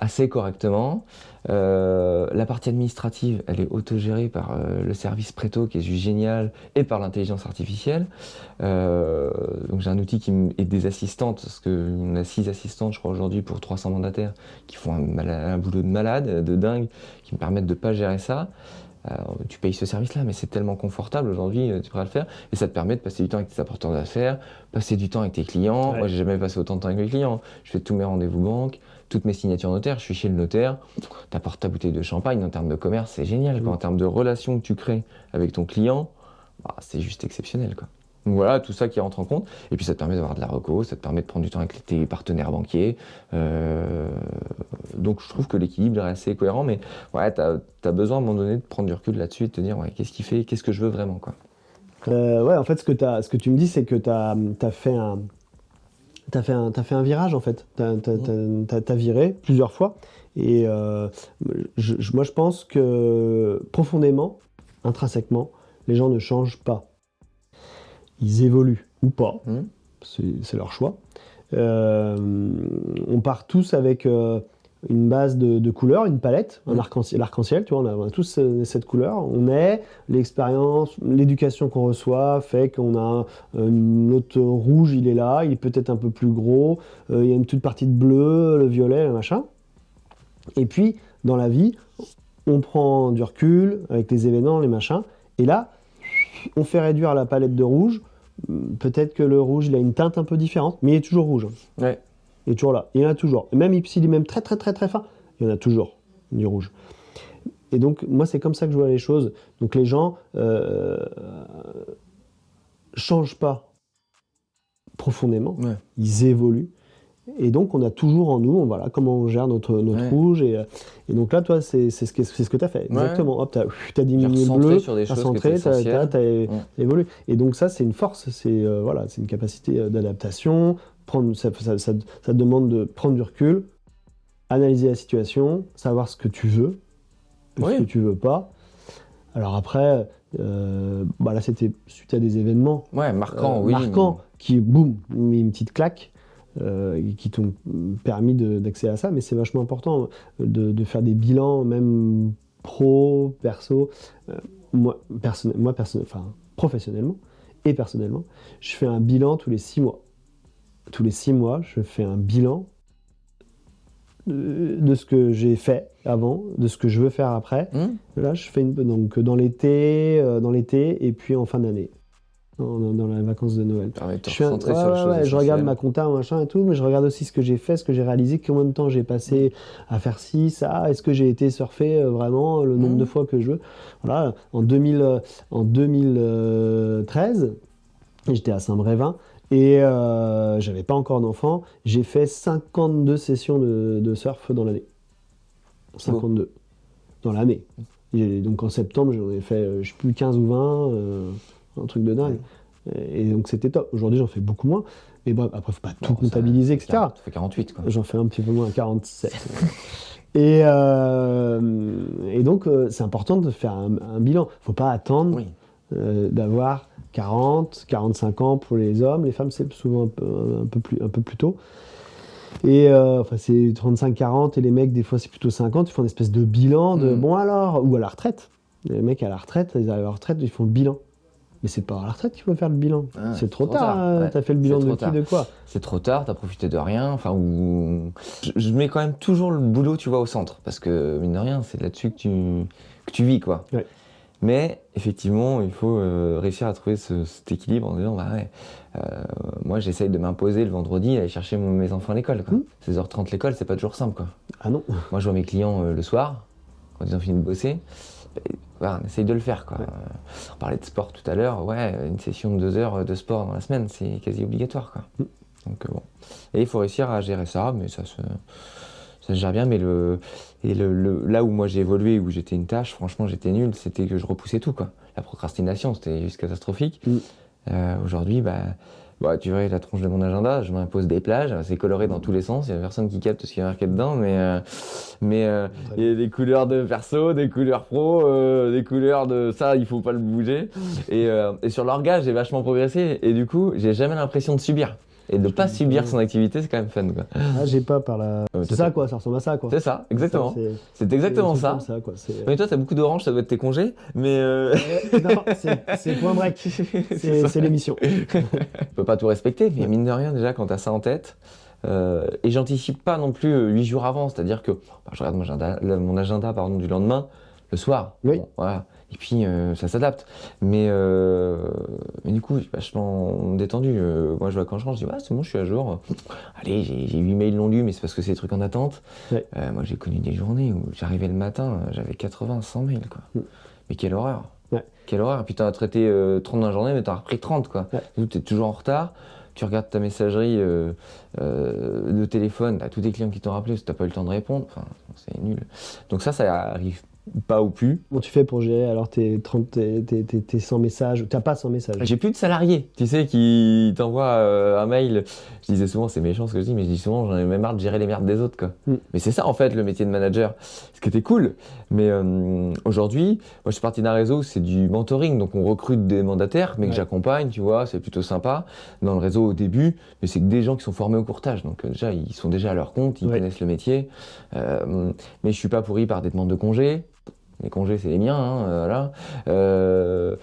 Speaker 1: assez correctement. La partie administrative, elle est autogérée par le service Preto qui est juste génial et par l'intelligence artificielle. Donc j'ai un outil et des assistantes, parce qu'on a 6 assistantes, je crois, aujourd'hui pour 300 mandataires qui font un boulot de malade, de dingue, qui me permettent de pas gérer ça. Tu payes ce service-là, mais c'est tellement confortable aujourd'hui, tu pourras le faire. Et ça te permet de passer du temps avec tes apporteurs d'affaires, passer du temps avec tes clients.
Speaker 2: Ouais.
Speaker 1: Moi, j'ai jamais passé autant de temps avec mes clients. Je fais tous mes rendez-vous banque, toutes mes signatures notaires. Je suis chez le notaire. Tu apportes ta bouteille de champagne. En termes de commerce, c'est génial, quoi. En termes de relations que tu crées avec ton client, bah, c'est juste exceptionnel, quoi. Donc voilà, tout ça qui rentre en compte. Et puis ça te permet d'avoir de la reco, ça te permet de prendre du temps avec tes partenaires banquiers. Donc je trouve que l'équilibre est assez cohérent, mais ouais, tu as besoin à un moment donné de prendre du recul là-dessus et de te dire ouais, qu'est-ce qui fait, qu'est-ce que je veux vraiment, quoi.
Speaker 2: Ouais, en fait, ce que tu me dis, c'est que tu as fait t'as fait un virage, en fait. T'as viré plusieurs fois. Et moi, je pense que profondément, intrinsèquement, les gens ne changent pas. Ils évoluent ou pas.
Speaker 1: Mmh.
Speaker 2: C'est leur choix. On part tous avec une base de couleurs, une palette, un l'arc-en-ciel, tu vois, on a tous cette couleur. On est, l'expérience, l'éducation qu'on reçoit fait qu'on a notre rouge, il est là, il est peut-être un peu plus gros, il y a une toute partie de bleu, le violet, le machin. Et puis, dans la vie, on prend du recul avec les événements, les machins, et là, on fait réduire la palette de rouge. Peut-être que le rouge, il a une teinte un peu différente, mais il est toujours rouge.
Speaker 1: Ouais.
Speaker 2: Il est toujours là. Il y en a toujours. Et même s'il est même très très très très fin, il y en a toujours du rouge. Et donc, moi, c'est comme ça que je vois les choses. Donc, les gens changent pas profondément.
Speaker 1: Ouais.
Speaker 2: Ils évoluent. Et donc, on a toujours en nous, voilà, comment on gère notre
Speaker 1: Ouais.
Speaker 2: rouge. Et donc là, toi, c'est ce que tu as fait.
Speaker 1: Ouais.
Speaker 2: Exactement. Hop, tu as
Speaker 1: J'ai
Speaker 2: diminué le
Speaker 1: recentré
Speaker 2: bleu,
Speaker 1: sur des
Speaker 2: tu as
Speaker 1: choses qui
Speaker 2: centré,
Speaker 1: étaient essentielles.
Speaker 2: tu as évolué. Et donc, ça, c'est une force. C'est voilà, c'est une capacité d'adaptation. Ça demande de prendre du recul, analyser la situation, savoir ce que tu veux, ce
Speaker 1: Oui.
Speaker 2: que tu veux pas. Alors après, bah là, c'était suite à des événements
Speaker 1: Ouais, marquant, oui.
Speaker 2: marquants qui, boum, mis une petite claque. Qui t'ont permis d'accéder à ça, mais c'est vachement important de faire des bilans, même pro, perso. Enfin, professionnellement et personnellement, je fais un bilan tous les 6 mois. Tous les 6 mois, je fais un bilan de ce que j'ai fait avant, de ce que je veux faire après. Là, je fais donc dans l'été, et puis en fin d'année. Dans les vacances de Noël.
Speaker 1: Permet de te
Speaker 2: Je fais
Speaker 1: recentrer sur les choses
Speaker 2: je regarde
Speaker 1: essentielles.
Speaker 2: ma compta, machin et tout, mais je regarde aussi ce que j'ai fait, ce que j'ai réalisé, combien de temps j'ai passé à faire ci, ça, est-ce que j'ai été surfer vraiment le nombre de fois que je veux. Voilà, en 2013, j'étais à Saint-Brévin et j'avais pas encore d'enfant. J'ai fait 52 sessions de surf dans l'année. 52 dans l'année. Et donc en septembre, j'en ai fait, je sais plus, 15 ou 20, un truc de dingue. Et donc c'était top. Aujourd'hui, j'en fais beaucoup moins. Mais bon, après, faut pas tout comptabiliser, etc.
Speaker 1: Ça fait 48, quoi.
Speaker 2: J'en fais un petit peu moins, 47. Et donc, c'est important de faire un bilan. Faut pas attendre
Speaker 1: Oui.
Speaker 2: d'avoir 40, 45 ans pour les hommes. Les femmes, c'est souvent un peu plus tôt. Et enfin, c'est 35-40 et les mecs, des fois, c'est plutôt 50. Ils font une espèce de bilan de bon alors, ou à la retraite. Les mecs à la retraite, ils arrivent à la retraite, ils font le bilan. Mais c'est pas à la retraite qu'il faut faire le bilan.
Speaker 1: Ah,
Speaker 2: c'est trop tard.
Speaker 1: Ouais.
Speaker 2: T'as fait le bilan
Speaker 1: C'est
Speaker 2: de
Speaker 1: trop
Speaker 2: qui,
Speaker 1: tard.
Speaker 2: de quoi?
Speaker 1: C'est trop tard, t'as profité de rien. Enfin, je mets quand même toujours le boulot, tu vois, au centre. Parce que, mine de rien, c'est là-dessus que tu vis, quoi.
Speaker 2: Ouais.
Speaker 1: Mais, effectivement, il faut réussir à trouver cet équilibre en disant, bah ouais, moi, j'essaye de m'imposer le vendredi, aller chercher mes enfants à l'école, quoi. 16h30 l'école, c'est pas toujours simple, quoi.
Speaker 2: Ah non.
Speaker 1: Moi, je vois mes clients le soir, quand ils ont fini de bosser. Voilà, on essaye de le faire, quoi.
Speaker 2: Ouais.
Speaker 1: On parlait de sport tout à l'heure, ouais, une session de 2 heures de sport dans la semaine, c'est quasi obligatoire, quoi. Donc bon. Et il faut réussir à gérer ça, mais ça ça se gère bien, mais là où moi j'ai évolué, où j'étais une tâche, franchement j'étais nul, c'était que je repoussais tout, quoi. La procrastination, c'était juste catastrophique. Aujourd'hui, tu vois la tronche de mon agenda, je m'impose des plages, c'est coloré dans tous les sens, il n'y a personne qui capte ce qui est marqué dedans, mais il y a des couleurs de perso, des couleurs pro, des couleurs de ça, il faut pas le bouger. Et sur l'orga, j'ai vachement progressé, et du coup, j'ai jamais l'impression de subir. Et de ne pas subir son activité, c'est quand même fun, quoi.
Speaker 2: Ah, j'ai pas par la. C'est ça, quoi, ça ressemble à ça, quoi.
Speaker 1: C'est ça, exactement. C'est exactement ça.
Speaker 2: Comme ça, quoi.
Speaker 1: Mais toi, t'as beaucoup d'orange, ça doit être tes congés, mais.
Speaker 2: Non, c'est Point Break. C'est l'émission.
Speaker 1: Tu peux pas tout respecter, mais mine de rien, déjà, quand t'as ça en tête. Et j'anticipe pas non plus 8 jours avant, c'est-à-dire que je regarde mon agenda du lendemain, le soir.
Speaker 2: Oui.
Speaker 1: Bon, voilà. Et puis ça s'adapte. Mais du coup, je suis vachement détendu. Moi, je vois quand je rentre, je dis c'est bon, je suis à jour. Allez, j'ai 8 mails non lus, mais c'est parce que c'est des trucs en attente.
Speaker 2: Ouais.
Speaker 1: Moi, j'ai connu des journées où j'arrivais le matin, j'avais 80, 100 mails, quoi. Mais quelle horreur!
Speaker 2: Ouais.
Speaker 1: Quelle horreur! Et puis, t'en as traité 30 dans la journée, mais t'en as repris 30, quoi.
Speaker 2: Ouais.
Speaker 1: T'es toujours en retard. Tu regardes ta messagerie de téléphone, t'as tous tes clients qui t'ont rappelé parce que t'as pas eu le temps de répondre. Enfin, c'est nul. Donc ça arrive pas ou plus.
Speaker 2: Comment tu fais pour gérer alors tes 100 messages? T'as pas 100 messages?
Speaker 1: J'ai plus de salariés, tu sais, qui t'envoient un mail. Je disais souvent, c'est méchant ce que je dis, mais je dis souvent, j'en ai même marre de gérer les merdes des autres, quoi. Mais c'est ça, en fait, le métier de manager. Ce qui était cool. Mais aujourd'hui, moi, je suis parti d'un réseau où c'est du mentoring. Donc, on recrute des mandataires, mais que j'accompagne, tu vois, c'est plutôt sympa. Dans le réseau au début, mais c'est que des gens qui sont formés au courtage. Donc, déjà, ils sont déjà à leur compte, ils connaissent le métier. Mais je suis pas pourri par des demandes de congés. Les congés, c'est les miens, hein, voilà.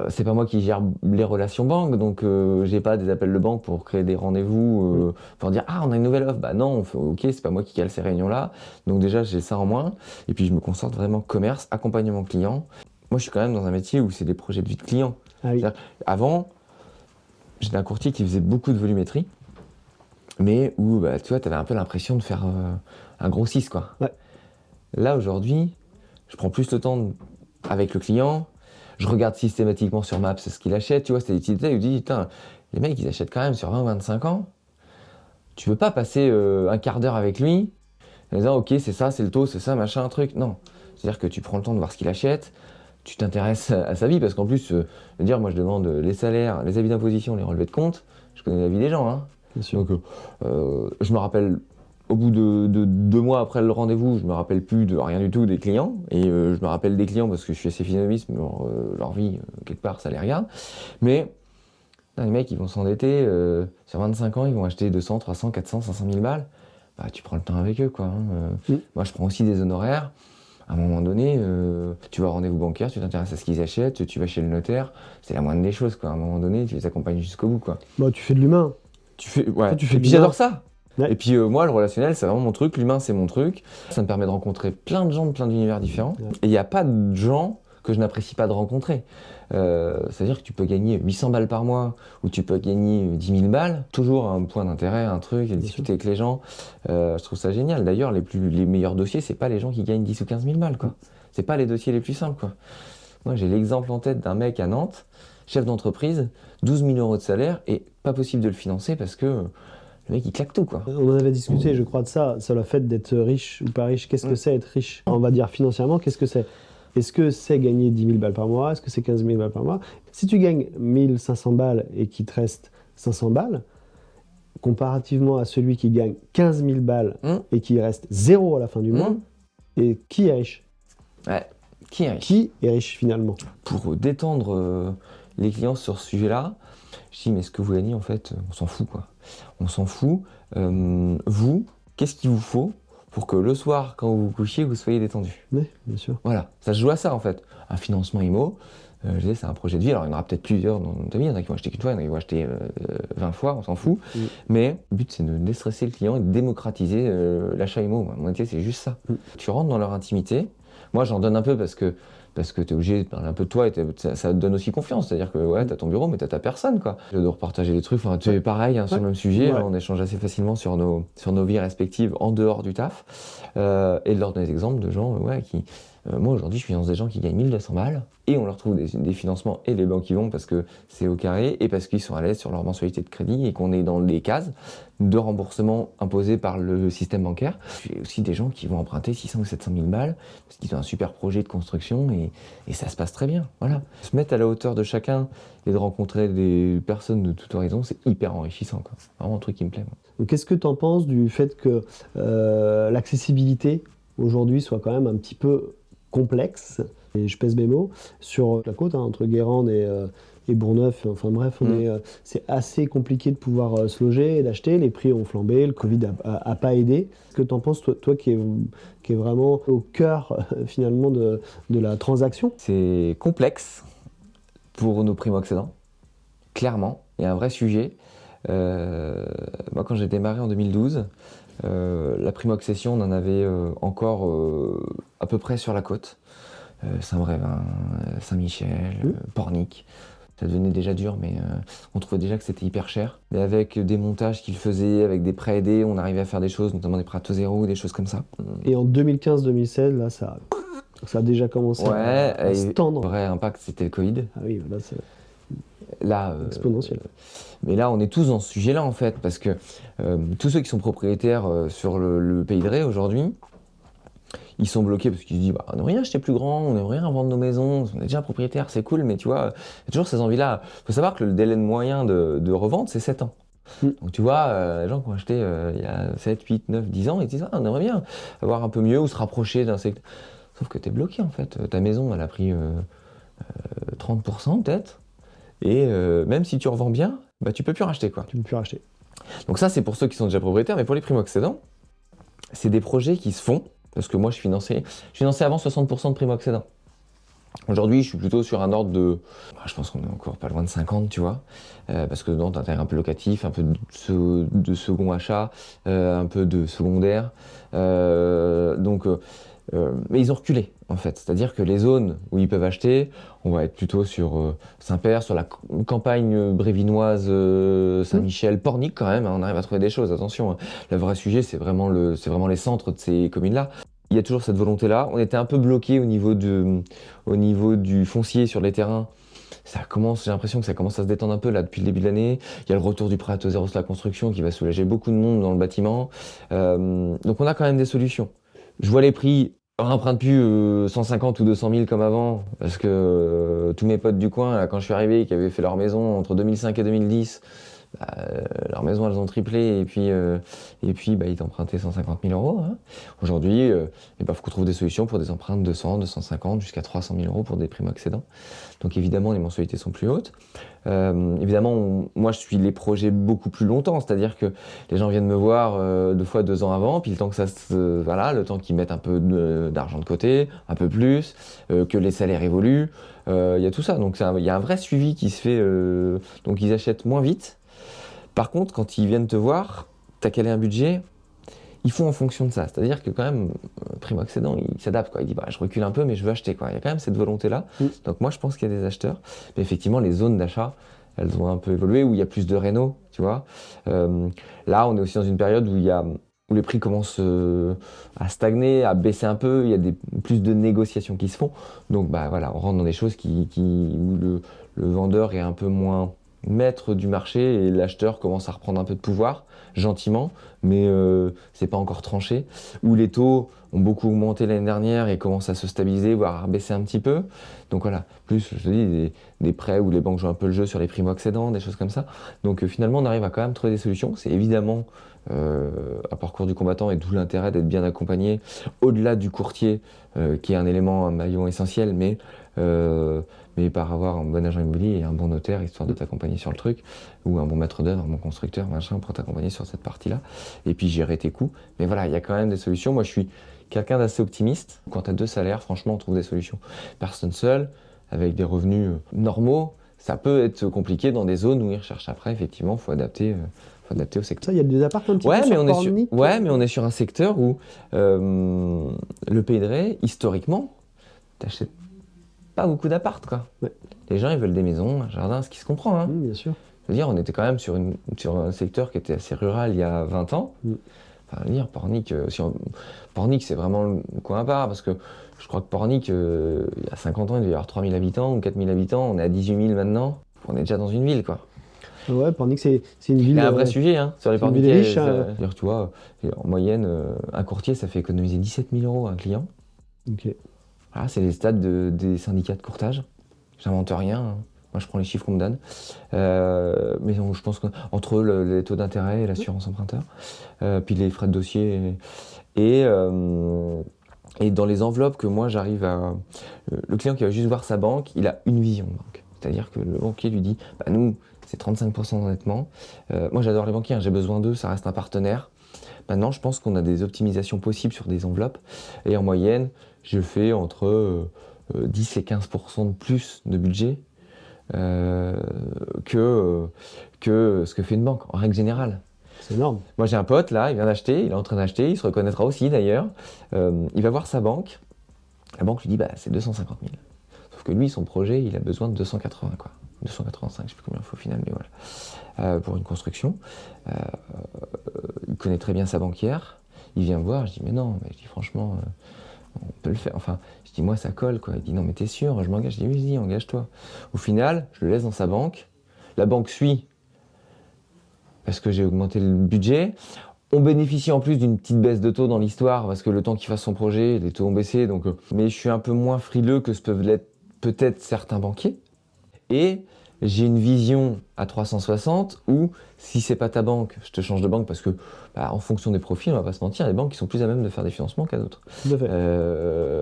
Speaker 1: C'est pas moi qui gère les relations banques, donc j'ai pas des appels de banque pour créer des rendez-vous, pour dire on a une nouvelle offre. Bah non, ok, c'est pas moi qui cale ces réunions-là. Donc déjà, j'ai ça en moins. Et puis je me concentre vraiment commerce, accompagnement client. Moi, je suis quand même dans un métier où c'est des projets de vie de client.
Speaker 2: Ah oui.
Speaker 1: Avant, j'étais un courtier qui faisait beaucoup de volumétrie, mais où tu vois, t'avais un peu l'impression de faire un gros 6, quoi.
Speaker 2: Ouais.
Speaker 1: Là, aujourd'hui, je prends plus le temps avec le client, je regarde systématiquement sur Maps ce qu'il achète, tu vois, c'est des petits détails où tu dis, putain, les mecs, ils achètent quand même sur 20 ou 25 ans. Tu veux pas passer un quart d'heure avec lui en disant, ok, c'est ça, c'est le taux, c'est ça, machin, un truc. Non. C'est-à-dire que tu prends le temps de voir ce qu'il achète, tu t'intéresses à sa vie, parce qu'en plus, moi, je demande les salaires, les avis d'imposition, les relevés de compte, je connais la vie des gens, hein.
Speaker 2: Bien sûr.
Speaker 1: Donc, je me rappelle. Au bout de 2 mois après le rendez-vous, je me rappelle plus de rien du tout des clients. Et je me rappelle des clients parce que je suis assez physionomiste, mais leur vie, quelque part, ça les regarde. Mais les mecs, ils vont s'endetter. Sur 25 ans, ils vont acheter 200, 300, 400, 500 000 balles. Tu prends le temps avec eux, quoi. Moi, je prends aussi des honoraires. À un moment donné, tu vas au rendez-vous bancaire, tu t'intéresses à ce qu'ils achètent, tu vas chez le notaire. C'est la moindre des choses, quoi. À un moment donné, tu les accompagnes jusqu'au bout, quoi.
Speaker 2: Tu fais de l'humain.
Speaker 1: Tu fais
Speaker 2: et
Speaker 1: puis j'adore ça.
Speaker 2: Ouais.
Speaker 1: Et puis moi, le relationnel, c'est vraiment mon truc, l'humain, c'est mon truc. Ça me permet de rencontrer plein de gens de plein d'univers différents. Ouais. Et il n'y a pas de gens que je n'apprécie pas de rencontrer. C'est-à-dire que tu peux gagner 800 balles par mois ou tu peux gagner 10 000 balles. Toujours un point d'intérêt, un truc, et discuter avec les gens. Je trouve ça génial. D'ailleurs, les meilleurs dossiers, c'est pas les gens qui gagnent 10 ou 15 000 balles, quoi. C'est pas les dossiers les plus simples, quoi. Moi, j'ai l'exemple en tête d'un mec à Nantes, chef d'entreprise, 12 000 euros de salaire et pas possible de le financer parce que le mec, il claque tout, quoi.
Speaker 2: On en avait discuté, je crois, de ça, sur le fait d'être riche ou pas riche. Qu'est-ce que c'est être riche? On va dire financièrement, qu'est-ce que c'est? Est-ce que c'est gagner 10 000 balles par mois? Est-ce que c'est 15 000 balles par mois? Si tu gagnes 1 500 balles et qu'il te reste 500 balles, comparativement à celui qui gagne 15 000 balles et qui reste 0 à la fin du mois, et qui est riche?
Speaker 1: Ouais, qui est riche?
Speaker 2: Qui est riche, finalement?
Speaker 1: Pour détendre les clients sur ce sujet-là, je dis, mais ce que vous gagnez, en fait, on s'en fout, quoi. On s'en fout. Vous, qu'est-ce qu'il vous faut pour que le soir, quand vous vous couchiez, vous soyez détendu?
Speaker 2: Oui, bien sûr.
Speaker 1: Voilà, ça se joue à ça, en fait. Un financement IMO, je disais, c'est un projet de vie. Alors, il y en aura peut-être plusieurs dans ta vie. Il y en a qui vont acheter qu'une fois, il y en a qui vont acheter 20 fois, on s'en fout. Mais le but, c'est de déstresser le client et de démocratiser l'achat IMO. Mon métier, c'est juste ça. Tu rentres dans leur intimité. Moi, j'en donne un peu parce que tu es obligé de parler un peu de toi et ça te donne aussi confiance. C'est-à-dire que ouais, tu as ton bureau, mais tu as ta personne, quoi. De repartager les trucs, tu es pareil sur le même sujet. On échange assez facilement sur nos vies respectives en dehors du taf. Et de leur donner des exemples de gens Moi, aujourd'hui, je finance des gens qui gagnent 1200 balles et on leur trouve des financements et les banques y vont parce que c'est au carré et parce qu'ils sont à l'aise sur leur mensualité de crédit et qu'on est dans les cases de remboursement imposées par le système bancaire. J'ai aussi des gens qui vont emprunter 600 ou 700 000 balles parce qu'ils ont un super projet de construction et ça se passe très bien. Voilà. Se mettre à la hauteur de chacun et de rencontrer des personnes de tout horizon, c'est hyper enrichissant, quoi. Vraiment un truc qui me plaît, moi.
Speaker 2: Donc, qu'est-ce que tu en penses du fait que l'accessibilité aujourd'hui soit quand même un petit peu complexe, et je pèse mes mots, sur la côte, hein, entre Guérande et Bourgneuf, enfin bref, c'est assez compliqué de pouvoir se loger et d'acheter, les prix ont flambé, le Covid a pas aidé. Qu'est-ce que tu en penses, toi qui est vraiment au cœur finalement de la transaction?
Speaker 1: C'est complexe pour nos primo-accédants, clairement, il y a un vrai sujet. Moi, quand j'ai démarré en 2012, la primo-accession, on en avait encore à peu près sur la côte. Saint-Brévin, Saint-Michel, Pornic. Ça devenait déjà dur, mais on trouvait déjà que c'était hyper cher. Mais avec des montages qu'ils faisaient, avec des prêts aidés, on arrivait à faire des choses, notamment des prêts à taux zéro, des choses comme ça.
Speaker 2: Et en 2015-2016, là, ça a déjà commencé à se
Speaker 1: et
Speaker 2: tendre.
Speaker 1: le vrai impact, c'était le Covid.
Speaker 2: Ah oui, là, c'est
Speaker 1: Là,
Speaker 2: exponentiel.
Speaker 1: mais là, on est tous dans ce sujet-là, en fait, parce que tous ceux qui sont propriétaires sur le Pays de Ré aujourd'hui, ils sont bloqués parce qu'ils se disent bah, on n'aimerait rien acheter plus grand, on n'aimerait rien vendre nos maisons, on est déjà propriétaire, c'est cool, mais tu vois, il y a toujours ces envies-là. Il faut savoir que le délai moyen de revente, c'est 7 ans. Donc tu vois, les gens qui ont acheté il y a 7, 8, 9, 10 ans, ils disent ah, on aimerait bien avoir un peu mieux ou se rapprocher d'un secteur. Sauf que tu es bloqué en fait. Ta maison, elle a pris 30% peut-être. Et même si tu revends bien, bah, tu peux plus racheter, quoi.
Speaker 2: Tu ne peux plus racheter.
Speaker 1: Donc ça, c'est pour ceux qui sont déjà propriétaires, mais pour les primo-accédants, c'est des projets qui se font. Parce que moi, je finançais avant 60% de primo-accédants. Aujourd'hui, je suis plutôt sur un ordre de... Je pense qu'on est encore pas loin de 50, tu vois. Parce que dedans, tu as un peu locatif, un peu de second achat, un peu de secondaire. Mais ils ont reculé, en fait. C'est-à-dire que les zones où ils peuvent acheter, on va être plutôt sur Saint-Père, sur la campagne brévinoise, Saint-Michel, Pornic quand même. Hein, on arrive à trouver des choses, attention. Hein. Le vrai sujet, c'est vraiment les centres de ces communes-là. Il y a toujours cette volonté-là. On était un peu bloqué au niveau du foncier sur les terrains. J'ai l'impression que ça commence à se détendre un peu là depuis le début de l'année. Il y a le retour du prêt à taux zéro sur la construction qui va soulager beaucoup de monde dans le bâtiment. Donc on a quand même des solutions. Je vois les prix, on n'emprunte plus 150 ou 200 000 comme avant, parce que tous mes potes du coin, là, quand je suis arrivé, qui avaient fait leur maison entre 2005 et 2010, leurs maisons elles ont triplé et puis bah, ils t'empruntaient 150 000 euros. Hein. Aujourd'hui, il faut qu'on trouve des solutions pour des emprunts de 200, 250 jusqu'à 300 000 euros pour des primo-accédants. Donc évidemment, les mensualités sont plus hautes. Évidemment, moi je suis les projets beaucoup plus longtemps, c'est-à-dire que les gens viennent me voir 2 ans avant, puis le temps que le temps qu'ils mettent un peu d'argent de côté, un peu plus, que les salaires évoluent, il y a tout ça. Donc il y a un vrai suivi qui se fait, donc ils achètent moins vite. Par contre, quand ils viennent te voir, tu as calé un budget, ils font en fonction de ça. C'est-à-dire que quand même, primo-accédant, il s'adapte, quoi. Il dit, bah, je recule un peu, mais je veux acheter, quoi. Il y a quand même cette volonté-là. Donc moi, je pense qu'il y a des acheteurs. Mais effectivement, les zones d'achat, elles ont un peu évolué, où il y a plus de réno, tu vois. Là, on est aussi dans une période où les prix commencent à stagner, à baisser un peu. Il y a plus de négociations qui se font. Donc, bah, voilà, on rentre dans des choses où le vendeur est un peu moins maître du marché et l'acheteur commence à reprendre un peu de pouvoir, gentiment, mais c'est pas encore tranché, où les taux ont beaucoup augmenté l'année dernière et commencent à se stabiliser, voire à baisser un petit peu. Donc voilà, plus, je te dis, des prêts où les banques jouent un peu le jeu sur les primo-accédants, des choses comme ça. Donc finalement, on arrive à quand même trouver des solutions. C'est évidemment un parcours du combattant et d'où l'intérêt d'être bien accompagné, au-delà du courtier, qui est un élément, un maillon essentiel, mais par avoir un bon agent immobilier et un bon notaire, histoire de t'accompagner sur le truc, ou un bon maître d'œuvre, un bon constructeur, machin, pour t'accompagner sur cette partie-là, et puis gérer tes coûts. Mais voilà, il y a quand même des solutions. Moi, je suis quelqu'un d'assez optimiste. Quand tu as 2 salaires, franchement, on trouve des solutions. Personne seule, avec des revenus normaux, ça peut être compliqué dans des zones où ils recherchent après, effectivement, il faut adapter au secteur.
Speaker 2: Ça, il y a des apparts un petit peu
Speaker 1: mais
Speaker 2: sur Pornic.
Speaker 1: mais on est sur un secteur où le Pays de Ré, historiquement, t'achètes pas beaucoup d'appart, quoi.
Speaker 2: Ouais.
Speaker 1: Les gens, ils veulent des maisons, un jardin, ce qui se comprend. Hein.
Speaker 2: Bien sûr.
Speaker 1: Je veux dire, on était quand même sur un secteur qui était assez rural il y a 20 ans. Enfin, lire Pornic, Pornic c'est vraiment le coin à part, parce que je crois que Pornic, il y a 50 ans, il devait y avoir 3000 habitants ou 4000 habitants, on est à 18 000 maintenant, on est déjà dans une ville, quoi.
Speaker 2: Ouais, Pornic, c'est une
Speaker 1: Il
Speaker 2: ville,
Speaker 1: y a un vrai sujet hein, sur les
Speaker 2: c'est une ville
Speaker 1: porniquets.
Speaker 2: riche.
Speaker 1: C'est-à-dire, tu vois, en moyenne, un courtier, ça fait économiser 17 000 euros à un client.
Speaker 2: Ok.
Speaker 1: Voilà, c'est les stats des syndicats de courtage. J'invente rien, hein. Moi, je prends les chiffres qu'on me donne. Mais je pense qu'entre les taux d'intérêt et l'assurance emprunteur, puis les frais de dossier, et, euh, et dans les enveloppes que moi j'arrive à... le client qui va juste voir sa banque, il a une vision de banque. C'est-à-dire que le banquier lui dit, bah, nous, c'est 35% d'endettement. Moi, j'adore les banquiers, hein, j'ai besoin d'eux, ça reste un partenaire. Maintenant, je pense qu'on a des optimisations possibles sur des enveloppes. Et en moyenne, je fais entre 10 et 15% de plus de budget euh, que ce que fait une banque, en règle générale.
Speaker 2: C'est énorme.
Speaker 1: Moi, j'ai un pote, là, il vient d'acheter, il est en train d'acheter, il se reconnaîtra aussi d'ailleurs. Il va voir sa banque. La banque lui dit, bah, c'est 250 000. Sauf que lui, son projet, il a besoin de 280, quoi. 285, je ne sais plus combien il faut au final, mais voilà. Pour une construction. Il connaît très bien sa banquière. Il vient me voir, je dis, mais non, mais je dis, franchement, on peut le faire. Enfin, je dis, moi, ça colle, quoi. Il dit, non, mais t'es sûr, je m'engage. Je dis, oui, vas-y, engage-toi. Au final, je le laisse dans sa banque. La banque suit parce que j'ai augmenté le budget. On bénéficie en plus d'une petite baisse de taux dans l'histoire parce que le temps qu'il fasse son projet, les taux ont baissé. Donc, mais je suis un peu moins frileux que ce peuvent l'être peut-être certains banquiers. Et j'ai une vision à 360 où si c'est pas ta banque, je te change de banque parce que bah, en fonction des profils, on va pas se mentir, il y a des banques qui sont plus à même de faire des financements qu'à d'autres.
Speaker 2: Tout à fait.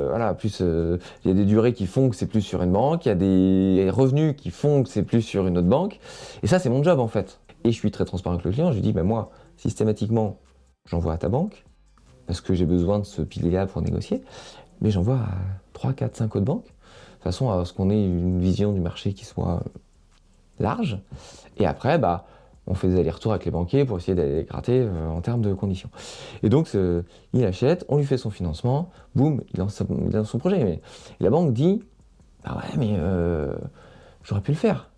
Speaker 1: Voilà, plus il y a des durées qui font que c'est plus sur une banque, il y a des revenus qui font que c'est plus sur une autre banque. Et ça, c'est mon job en fait. Et je suis très transparent avec le client. Je lui dis, bah, moi, systématiquement, j'envoie à ta banque parce que j'ai besoin de ce pilier-là pour négocier, mais j'envoie à 3, 4, 5 autres banques de façon à ce qu'on ait une vision du marché qui soit large. Et après, bah, on fait des allers-retours avec les banquiers pour essayer d'aller les gratter en termes de conditions. Et donc, il achète, on lui fait son financement, boum, il lance son projet. Et la banque dit, bah ouais, mais j'aurais pu le faire.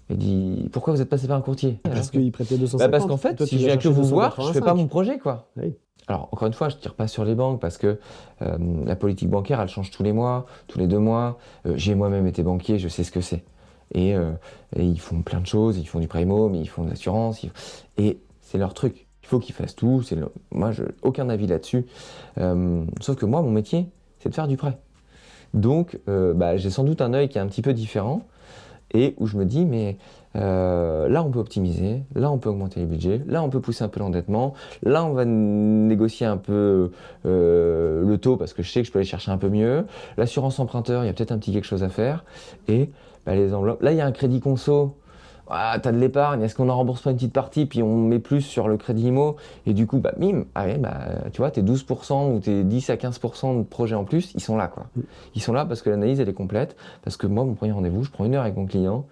Speaker 1: Elle dit, pourquoi vous êtes passé par un courtier?
Speaker 2: Parce qu'il prêtait
Speaker 1: Bah
Speaker 2: 250.
Speaker 1: parce qu'en fait,
Speaker 2: Toi,
Speaker 1: si
Speaker 2: tu
Speaker 1: je
Speaker 2: vas
Speaker 1: viens que
Speaker 2: chercher
Speaker 1: vous voir, je fais pas
Speaker 2: 285.
Speaker 1: mon projet, quoi.
Speaker 2: Oui.
Speaker 1: Alors, encore une fois, je ne tire pas sur les banques parce que la politique bancaire, elle change tous les mois, tous les 2 mois. J'ai moi-même été banquier, je sais ce que c'est. Et ils font plein de choses, ils font du primo, mais ils font de l'assurance. Et c'est leur truc. Il faut qu'ils fassent tout. Moi, aucun avis là-dessus. Sauf que moi, mon métier, c'est de faire du prêt. Donc, bah, j'ai sans doute un œil qui est un petit peu différent et où je me dis, mais là on peut optimiser, là on peut augmenter les budgets, là on peut pousser un peu l'endettement, là on va négocier un peu le taux parce que je sais que je peux aller chercher un peu mieux, l'assurance emprunteur, il y a peut-être un petit quelque chose à faire, et bah, les enveloppes, là il y a un crédit conso. Ah, t'as de l'épargne, est-ce qu'on en rembourse pas une petite partie, puis on met plus sur le crédit IMO, et du coup, bah, mime, ah ouais, bah, tu vois, tes 12% ou tes 10 à 15% de projets en plus, ils sont là, quoi. Ils sont là parce que l'analyse, elle est complète, parce que moi, mon premier rendez-vous, je prends 1 heure avec mon client,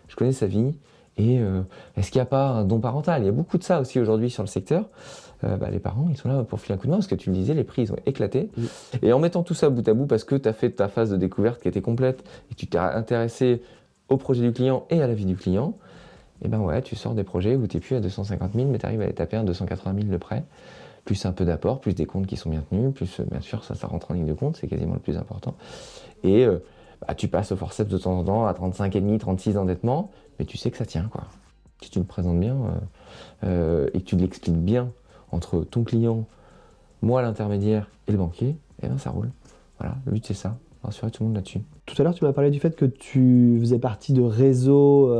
Speaker 1: je connais sa vie, et est-ce qu'il n'y a pas un don parental? Il y a beaucoup de ça aussi aujourd'hui sur le secteur. Bah, les parents, ils sont là pour filer un coup de main, parce que tu le disais, les prix, ils ont éclaté. Et en mettant tout ça bout à bout, parce que tu as fait ta phase de découverte qui était complète, et tu t'es intéressé au projet du client et à la vie du client, et ben ouais, tu sors des projets où tu n'es plus à 250 000, mais tu arrives à les taper à 280 000 de prêt, plus un peu d'apport, plus des comptes qui sont bien tenus, plus bien sûr ça rentre en ligne de compte, c'est quasiment le plus important. Et bah, tu passes au forceps de temps en temps à 35,5, 36 d'endettement, mais tu sais que ça tient, quoi. Si tu le présentes bien et que tu l'expliques bien entre ton client, moi l'intermédiaire et le banquier, et ben ça roule. Voilà, le but c'est ça, rassurer tout le monde là-dessus.
Speaker 2: Tout à l'heure, tu m'as parlé du fait que tu faisais partie de réseaux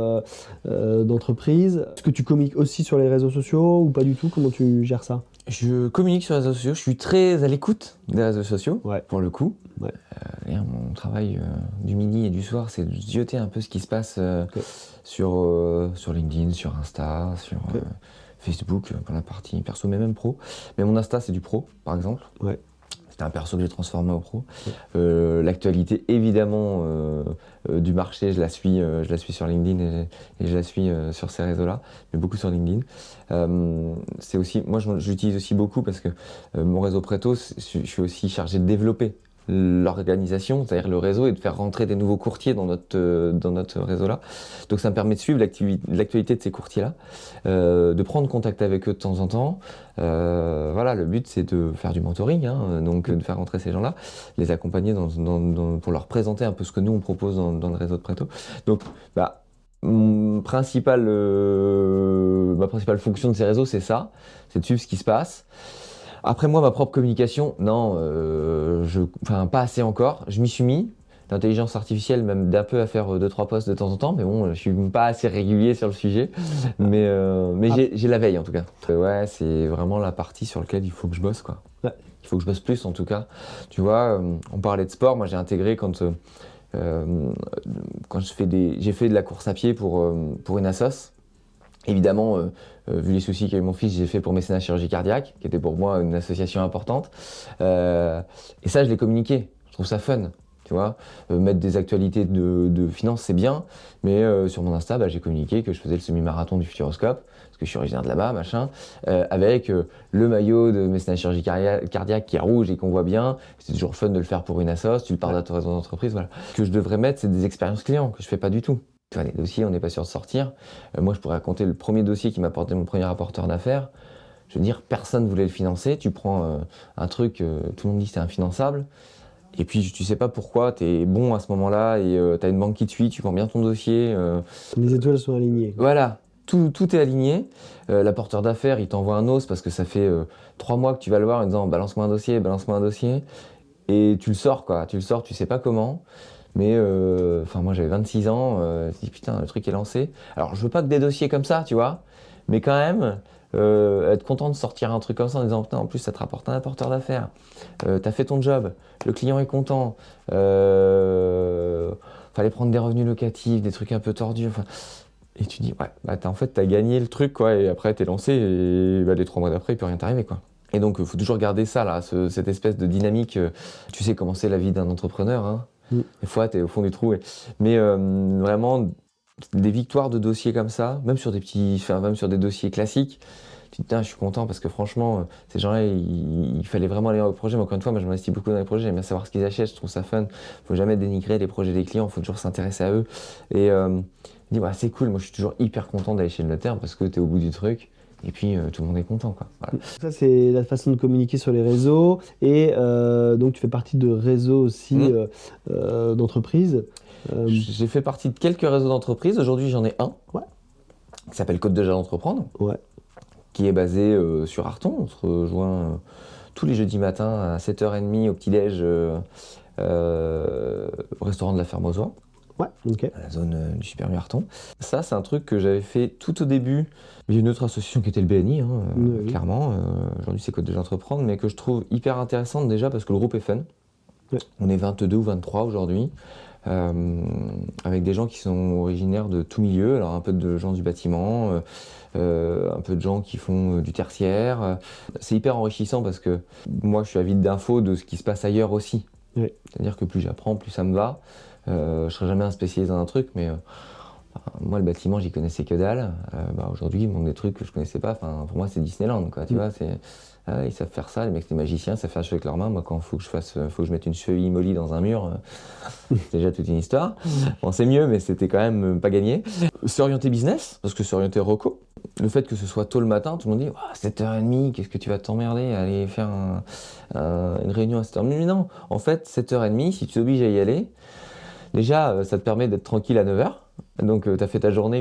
Speaker 2: d'entreprises. Est-ce que tu communiques aussi sur les réseaux sociaux ou pas du tout? Comment tu gères ça?
Speaker 1: Je communique sur les réseaux sociaux, je suis très à l'écoute des réseaux sociaux,
Speaker 2: Ouais.
Speaker 1: pour le coup.
Speaker 2: Ouais.
Speaker 1: Mon travail du midi et du soir, c'est de zioter un peu ce qui se passe
Speaker 2: Ok.
Speaker 1: sur LinkedIn, sur Insta, sur Facebook, pour la partie perso, mais même pro. Mais mon Insta, c'est du pro, par exemple.
Speaker 2: Ouais.
Speaker 1: C'était un perso que j'ai transformé au pro. L'actualité, évidemment, du marché, je la suis sur LinkedIn et je la suis sur ces réseaux-là, mais beaucoup sur LinkedIn. Moi, j'utilise aussi beaucoup parce que mon réseau Preto, je suis aussi chargé de développer l'organisation, c'est-à-dire le réseau, et de faire rentrer des nouveaux courtiers dans notre réseau-là. Donc ça me permet de suivre l'actualité de ces courtiers-là, de prendre contact avec eux de temps en temps. Voilà, le but c'est de faire du mentoring, hein, donc de faire rentrer ces gens-là, les accompagner pour leur présenter un peu ce que nous on propose dans le réseau de Preto. Donc, bah, ma principale fonction de ces réseaux, c'est ça, c'est de suivre ce qui se passe. Après moi, ma propre communication, non, pas assez encore. Je m'y suis mis. L'intelligence artificielle m'aide un peu à faire 2-3 posts de temps en temps, mais bon, je suis pas assez régulier sur le sujet. Mais j'ai la veille en tout cas. Ouais, c'est vraiment la partie sur laquelle il faut que je bosse, quoi.
Speaker 2: Ouais.
Speaker 1: Il faut que je bosse plus en tout cas. Tu vois, on parlait de sport, moi j'ai intégré quand j'ai fait de la course à pied pour une assos. Évidemment, vu les soucis qu'a eu mon fils, j'ai fait pour Mécénat Chirurgie Cardiaque, qui était pour moi une association importante. Et ça, je l'ai communiqué. Je trouve ça fun. Tu vois, mettre des actualités de finances, c'est bien. Mais sur mon Insta, j'ai communiqué que je faisais le semi-marathon du Futuroscope, parce que je suis originaire de là-bas, machin, avec le maillot de Mécénat Chirurgie Cardiaque qui est rouge et qu'on voit bien. C'est toujours fun de le faire pour une assos, tu le parles à ton réseau d'entreprise. Voilà. Ce que je devrais mettre, c'est des expériences clients, que je fais pas du tout. Tu vois, les dossiers, on n'est pas sûr de sortir. Moi, je pourrais raconter le premier dossier qui m'a apporté mon premier apporteur d'affaires. Je veux dire, personne ne voulait le financer. Tu prends un truc, tout le monde dit que c'est infinançable. Et puis, tu sais pas pourquoi, tu es bon à ce moment-là et tu as une banque qui te suit, tu vends bien ton dossier.
Speaker 2: Les étoiles sont alignées.
Speaker 1: Voilà, tout est aligné. L'apporteur d'affaires, il t'envoie un os parce que ça fait 3 mois que tu vas le voir en disant balance-moi un dossier, balance-moi un dossier. Et tu le sors, quoi. Tu le sors, tu sais pas comment. Mais moi j'avais 26 ans, je me dis putain, le truc est lancé. Alors je veux pas que des dossiers comme ça, tu vois, mais quand même être content de sortir un truc comme ça en disant putain, en plus ça te rapporte un apporteur d'affaires, t'as fait ton job, le client est content, fallait prendre des revenus locatifs, des trucs un peu tordus, enfin. Et tu dis ouais, en fait t'as gagné le truc, quoi, et après t'es lancé et les 3 mois d'après il peut rien t'arriver, quoi. Et donc il faut toujours garder ça là, cette espèce de dynamique. Tu sais comment c'est la vie d'un entrepreneur, hein. Des fois, tu es au fond du trou. Mais vraiment, des victoires de dossiers comme ça, même sur des dossiers classiques, tu te dis, je suis content parce que franchement, ces gens-là, il fallait vraiment aller au projet. Mais encore une fois, moi, je m'investis beaucoup dans les projets. J'aime bien savoir ce qu'ils achètent. Je trouve ça fun. Faut jamais dénigrer les projets des clients. Faut toujours s'intéresser à eux. Et je dis, c'est cool. Moi, je suis toujours hyper content d'aller chez le notaire parce que tu es au bout du truc. Et puis, tout le monde est content, quoi. Voilà.
Speaker 2: Ça, c'est la façon de communiquer sur les réseaux. Et donc, tu fais partie de réseaux aussi d'entreprises.
Speaker 1: J'ai fait partie de quelques réseaux d'entreprises. Aujourd'hui, j'en ai un
Speaker 2: Ouais.
Speaker 1: qui s'appelle Côte de Jade Entreprendre,
Speaker 2: Ouais.
Speaker 1: qui est basé sur Arton. On se rejoint tous les jeudis matins à 7h30 au petit-déj au restaurant de la Ferme aux Oies.
Speaker 2: Ouais, ok.
Speaker 1: À la zone du Super U Arton. Ça, c'est un truc que j'avais fait tout au début. Il y a une autre association qui était le BNI,
Speaker 2: Oui.
Speaker 1: clairement. Aujourd'hui, c'est Côte de Jade Entreprendre, mais que je trouve hyper intéressante déjà parce que le groupe est fun.
Speaker 2: Ouais.
Speaker 1: On est 22 ou 23 aujourd'hui, avec des gens qui sont originaires de tout milieu. Alors, un peu de gens du bâtiment, un peu de gens qui font du tertiaire. C'est hyper enrichissant parce que moi, je suis avide d'infos de ce qui se passe ailleurs aussi.
Speaker 2: Ouais.
Speaker 1: C'est-à-dire que plus j'apprends, plus ça me va. Je serai jamais un spécialiste dans un truc, mais moi le bâtiment j'y connaissais que dalle. Aujourd'hui ils montrent des trucs que je connaissais pas. Enfin, pour moi c'est Disneyland, quoi. Tu vois, ils savent faire ça, les mecs, les magiciens savent faire des choses avec leurs mains. Moi quand il faut que je mette une cheville molly dans un mur, c'est déjà toute une histoire. Bon, c'est mieux, mais c'était quand même pas gagné. C'est orienté business, parce que c'est orienté reco. Le fait que ce soit tôt le matin, tout le monde dit 7h30, qu'est-ce que tu vas t'emmerder à aller faire une réunion à 7h30. Mais non, en fait 7h30, si tu t'obliges à y aller, déjà, ça te permet d'être tranquille à 9h. Donc, tu as fait ta journée,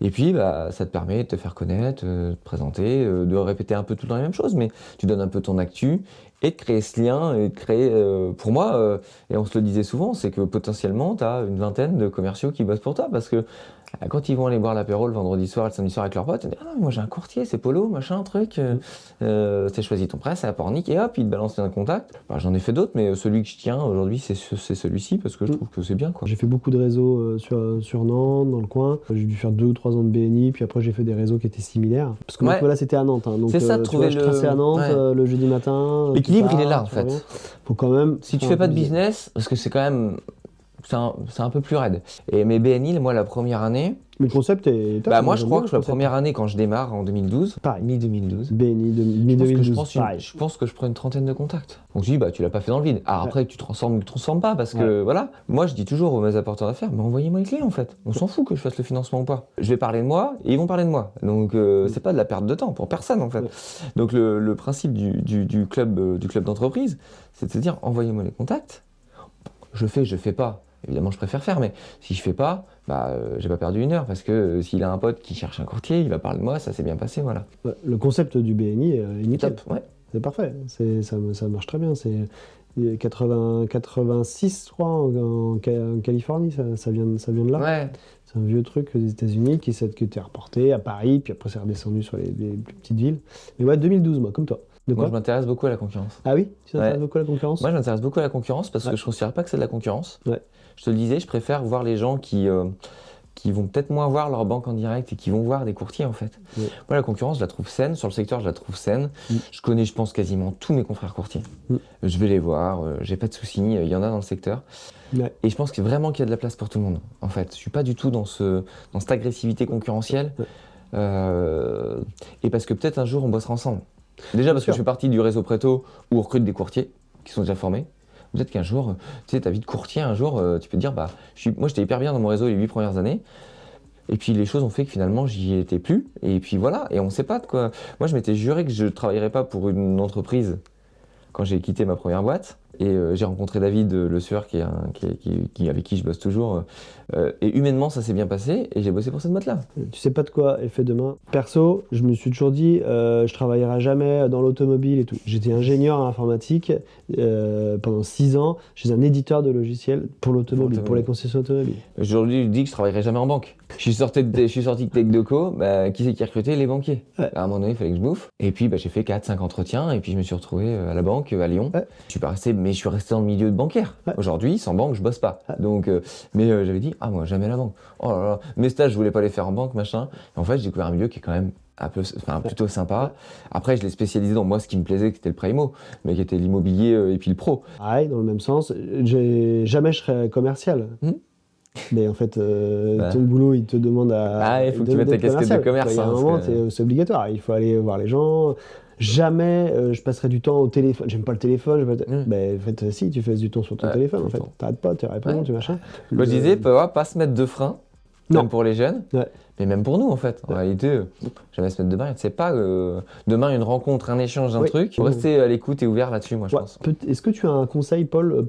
Speaker 1: et puis ça te permet de te faire connaître, de te présenter, de répéter un peu tout le temps les mêmes choses, mais tu donnes un peu ton actu et de créer ce lien, et de créer, pour moi, et on se le disait souvent, c'est que potentiellement, tu as une vingtaine de commerciaux qui bossent pour toi, parce que quand ils vont aller boire l'apéro le vendredi soir, le samedi soir avec leurs potes, ils disent ah non, moi j'ai un courtier, c'est Polo, machin, truc, t'as choisi ton prêt, c'est à Pornic, et hop, ils te balancent un contact. J'en ai fait d'autres, mais celui que je tiens aujourd'hui, c'est celui-ci, parce que je trouve que c'est bien, quoi.
Speaker 2: J'ai fait beaucoup de réseaux sur Nantes, dans le coin. J'ai dû faire 2 ou 3 ans de BNI, puis après j'ai fait des réseaux qui étaient similaires. Parce que moi, voilà, c'était à Nantes. Donc,
Speaker 1: c'est ça, de trouver
Speaker 2: je traçais à Nantes le jeudi matin.
Speaker 1: L'équilibre, il est là, en fait.
Speaker 2: Faut quand même.
Speaker 1: Si tu fais pas de business, parce que c'est quand même. c'est un peu plus raide. Et mes BNI, moi, la première année,
Speaker 2: Mais le concept est top.
Speaker 1: moi, je crois que
Speaker 2: la
Speaker 1: la première année, quand je démarre en 2012,
Speaker 2: Pareil.
Speaker 1: mi-2012,
Speaker 2: BNI mi-2012, pareil.
Speaker 1: je pense que je prends une trentaine de contacts. Donc je dis, tu l'as pas fait dans le vide. Alors après, tu transformes ou tu transformes pas, parce que voilà. Moi, je dis toujours aux mes apporteurs d'affaires, mais envoyez-moi les clients en fait. On s'en fout que je fasse le financement ou pas. Je vais parler de moi et ils vont parler de moi. Donc c'est pas de la perte de temps pour personne en fait. Donc le principe du club d'entreprise, c'est de se dire, envoyez-moi les contacts. Je fais pas. Évidemment, je préfère faire, mais si je fais pas, j'ai pas perdu une heure parce que s'il a un pote qui cherche un courtier, il va parler de moi, ça s'est bien passé, voilà.
Speaker 2: Le concept du BNI est nickel.
Speaker 1: Top, ouais.
Speaker 2: C'est parfait, ça marche très bien. C'est 86, je crois, en Californie, ça vient de là.
Speaker 1: Ouais.
Speaker 2: C'est un vieux truc des États-Unis qui était reporté à Paris, puis après c'est redescendu sur les plus petites villes. Mais ouais, 2012, moi, comme toi.
Speaker 1: Moi, je m'intéresse beaucoup à la concurrence.
Speaker 2: Ah oui? Tu t'intéresses beaucoup à la concurrence?
Speaker 1: Moi, je m'intéresse beaucoup à la concurrence parce que je ne considère pas que c'est de la concurrence.
Speaker 2: Ouais.
Speaker 1: Je te le disais, je préfère voir les gens qui vont peut-être moins voir leur banque en direct et qui vont voir des courtiers, en fait.
Speaker 2: Ouais.
Speaker 1: Moi, la concurrence, je la trouve saine. Sur le secteur, je la trouve saine. Je connais, je pense, quasiment tous mes confrères courtiers. Je vais les voir, j'ai pas de soucis, il y en a dans le secteur.
Speaker 2: Ouais.
Speaker 1: Et je pense qu'il y a de la place pour tout le monde, en fait. Je suis pas du tout dans cette agressivité concurrentielle. Et parce que peut-être un jour, on bossera ensemble. Déjà parce que je fais partie du réseau Préto où on recrute des courtiers qui sont déjà formés. Peut-être qu'un jour, tu sais, ta vie de courtier, un jour, tu peux te dire, moi j'étais hyper bien dans mon réseau les 8 premières années. Et puis les choses ont fait que finalement j'y étais plus. Et puis voilà, et on ne sait pas de quoi. Moi je m'étais juré que je ne travaillerais pas pour une entreprise quand j'ai quitté ma première boîte. Et j'ai rencontré David Le Sueur, avec qui je bosse toujours. Et humainement, ça s'est bien passé et j'ai bossé pour cette boîte-là.
Speaker 2: Tu sais pas de quoi est fait demain. Perso, je me suis toujours dit, je travaillerai jamais dans l'automobile et tout. J'étais ingénieur en informatique pendant 6 ans chez un éditeur de logiciels pour l'automobile, pour les concessions automobiles.
Speaker 1: Aujourd'hui, je dis que je travaillerai jamais en banque. Je suis sorti de TechDoco, qui c'est qui a recruté? Les banquiers.
Speaker 2: Ouais.
Speaker 1: À un moment donné, il fallait que je bouffe. Et puis, j'ai fait 4-5 entretiens et puis je me suis retrouvé à la banque, à Lyon. Ouais. Mais je suis resté dans le milieu de bancaire. Ouais. Aujourd'hui, sans banque, je bosse pas. Ouais. Donc, j'avais dit, moi, jamais la banque. Oh là là. Mes stages, je voulais pas les faire en banque, machin. Et en fait, j'ai découvert un milieu qui est quand même plutôt sympa. Après, je l'ai spécialisé dans moi, ce qui me plaisait, c'était le primo, mais qui était l'immobilier et puis le pro.
Speaker 2: Pareil, dans le même sens. Jamais je serais commercial. Mais en fait, ton boulot, il te demande à.
Speaker 1: Il faut que tu mettes ta casquette de commerce.
Speaker 2: Il y a un moment, c'est obligatoire. Il faut aller voir les gens. Jamais je passerai du temps au téléphone. J'aime pas le téléphone. En fait, si, tu fais du temps sur ton téléphone. En fait, t'arrêtes pas, tu réponds, tu machin.
Speaker 1: Moi, je disais, pas se mettre de frein, même pour les jeunes. Ouais. Mais même pour nous, en fait. En réalité, jamais se mettre de barrière. Tu sais pas, demain, une rencontre, un échange, un truc. Faut rester à l'écoute et ouvert là-dessus, moi, je pense.
Speaker 2: Est-ce que tu as un conseil, Paul,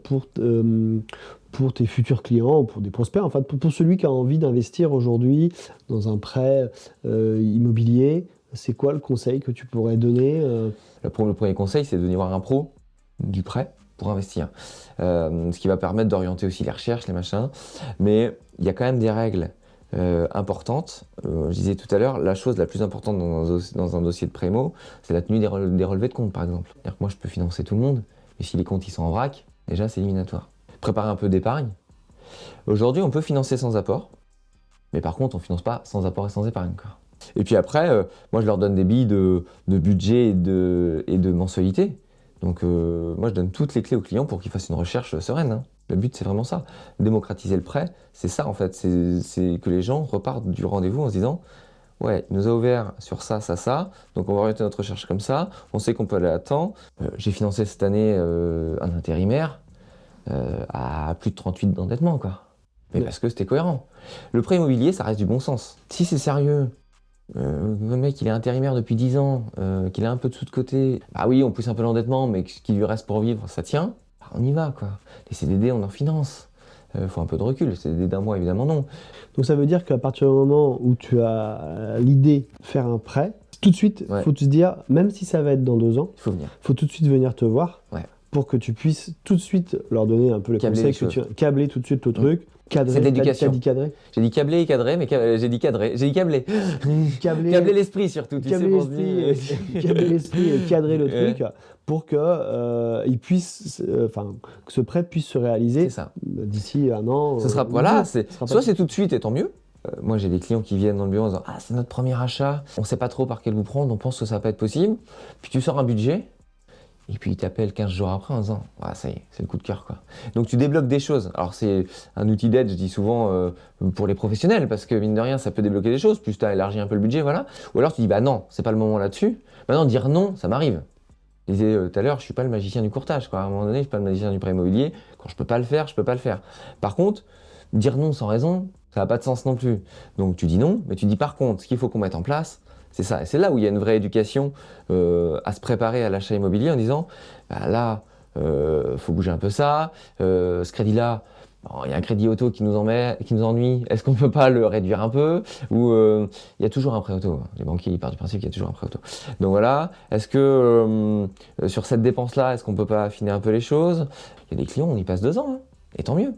Speaker 2: pour tes futurs clients, pour des prospects, enfin, pour celui qui a envie d'investir aujourd'hui dans un prêt immobilier? C'est quoi le conseil que tu pourrais donner?
Speaker 1: Le premier conseil, c'est de venir voir un pro du prêt pour investir. Ce qui va permettre d'orienter aussi les recherches, les machins. Mais il y a quand même des règles importantes. Je disais tout à l'heure, la chose la plus importante dans un dossier de prémo, c'est la tenue des relevés de compte, par exemple. C'est-à-dire que moi, je peux financer tout le monde, mais si les comptes ils sont en vrac, déjà, c'est éliminatoire. Préparer un peu d'épargne. Aujourd'hui, on peut financer sans apport, mais par contre, on ne finance pas sans apport et sans épargne. Et puis après, moi, je leur donne des billes de budget et de mensualité. Donc, moi, je donne toutes les clés aux clients pour qu'ils fassent une recherche sereine. Le but, c'est vraiment ça. Démocratiser le prêt, c'est ça, en fait. C'est que les gens repartent du rendez-vous en se disant « Ouais, il nous a ouvert sur ça, ça, ça. Donc, on va orienter notre recherche comme ça. On sait qu'on peut aller à temps. J'ai financé cette année un intérimaire à plus de 38 d'endettement, quoi. Mais parce que c'était cohérent. Le prêt immobilier, ça reste du bon sens. Si c'est sérieux, le mec, il est intérimaire depuis 10 ans, qu'il a un peu de sous de côté. Oui, on pousse un peu l'endettement, mais ce qui lui reste pour vivre, ça tient. On y va, quoi. Les CDD, on en finance. Faut un peu de recul. Les CDD d'un mois, évidemment, non. Donc ça veut dire qu'à partir du moment où tu as l'idée de faire un prêt, tout de suite, faut te dire, même si ça va être dans 2 ans, il faut venir.
Speaker 2: Faut tout de suite venir te voir pour que tu puisses tout de suite leur donner un peu les conseils que tu as. Cabler tout de suite le truc. Cadrer,
Speaker 1: c'est de l'éducation.
Speaker 2: T'as dit cadrer?
Speaker 1: J'ai dit câbler et cadrer, mais j'ai dit cadrer. J'ai dit câbler. Câbler l'esprit surtout.
Speaker 2: Câbler l'esprit et cadrer le truc pour que il puisse, que ce prêt puisse se réaliser d'ici un an.
Speaker 1: Ce sera soit c'est tout de suite et tant mieux. Moi, j'ai des clients qui viennent dans le bureau en disant c'est notre premier achat, on ne sait pas trop par quel vous prendre, on pense que ça va pas être possible. Puis tu sors un budget. Et puis il t'appelle 15 jours après en disant ah, ça y est, c'est le coup de cœur quoi. Donc tu débloques des choses. Alors c'est un outil d'aide, je dis souvent pour les professionnels, parce que mine de rien, ça peut débloquer des choses, plus tu as élargi un peu le budget, voilà. Ou alors tu dis bah non, c'est pas le moment là-dessus. Maintenant, dire non, ça m'arrive. Je disais tout à l'heure, je suis pas le magicien du courtage, quoi. À un moment donné, je suis pas le magicien du prêt immobilier. Quand je peux pas le faire, je peux pas le faire. Par contre, dire non sans raison, ça n'a pas de sens non plus. Donc tu dis non, mais tu dis par contre, ce qu'il faut qu'on mette en place, c'est ça. Et c'est là où il y a une vraie éducation à se préparer à l'achat immobilier en disant, bah là, faut bouger un peu ça. Ce crédit-là, bon, il y a un crédit auto qui nous ennuie. Est-ce qu'on peut pas le réduire un peu? Ou il y a toujours un prêt auto. Les banquiers ils partent du principe qu'il y a toujours un prêt auto. Donc voilà. Est-ce que sur cette dépense-là, est-ce qu'on peut pas affiner un peu les choses? Il y a des clients, on y passe 2 ans, hein, et tant mieux.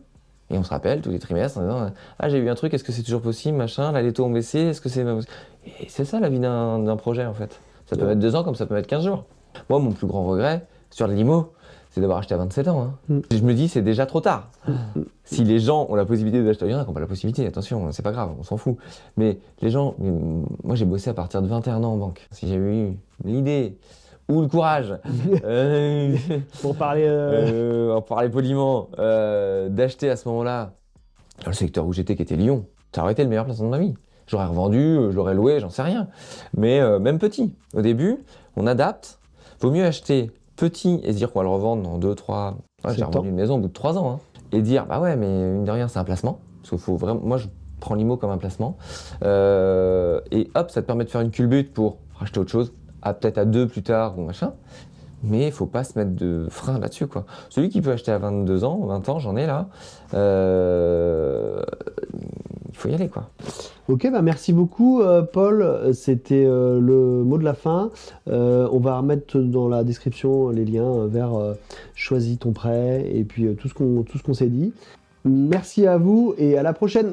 Speaker 1: Et on se rappelle tous les trimestres en disant ah j'ai eu un truc, est-ce que c'est toujours possible, machin, là les taux ont baissé, est-ce que c'est... Et c'est ça la vie d'un projet en fait. Ça peut mettre 2 ans comme ça peut mettre 15 jours. Moi mon plus grand regret sur le limo, c'est d'avoir acheté à 27 ans. Hein. Je me dis c'est déjà trop tard. Si les gens ont la possibilité d'acheter, il y en a qui n'ont pas la possibilité, attention, c'est pas grave, on s'en fout. Mais les gens, moi j'ai bossé à partir de 21 ans en banque. Si j'avais eu l'idée ou le courage,
Speaker 2: Pour parler...
Speaker 1: en parler poliment, d'acheter à ce moment-là, dans le secteur où j'étais, qui était Lyon, ça aurait été le meilleur placement de ma vie. J'aurais revendu, je l'aurais loué, j'en sais rien. Mais même petit, au début, on adapte. Vaut mieux acheter petit et se dire qu'on va le revendre dans 2, 3... Ouais, j'ai revendu une maison au bout de 3 ans. Hein. Et dire, bah ouais, mais mine de rien, c'est un placement. Parce qu'il faut vraiment... Moi, je prends l'IMO comme un placement. Et hop, ça te permet de faire une culbute pour racheter autre chose. Peut-être à 2 plus tard ou machin, mais il faut pas se mettre de frein là-dessus quoi. Celui qui peut acheter à 22 ans, 20 ans, j'en ai là, il faut y aller quoi.
Speaker 2: Ok, bah merci beaucoup Paul, c'était le mot de la fin. On va remettre dans la description les liens vers Choisis ton prêt et puis tout ce qu'on s'est dit. Merci à vous et à la prochaine.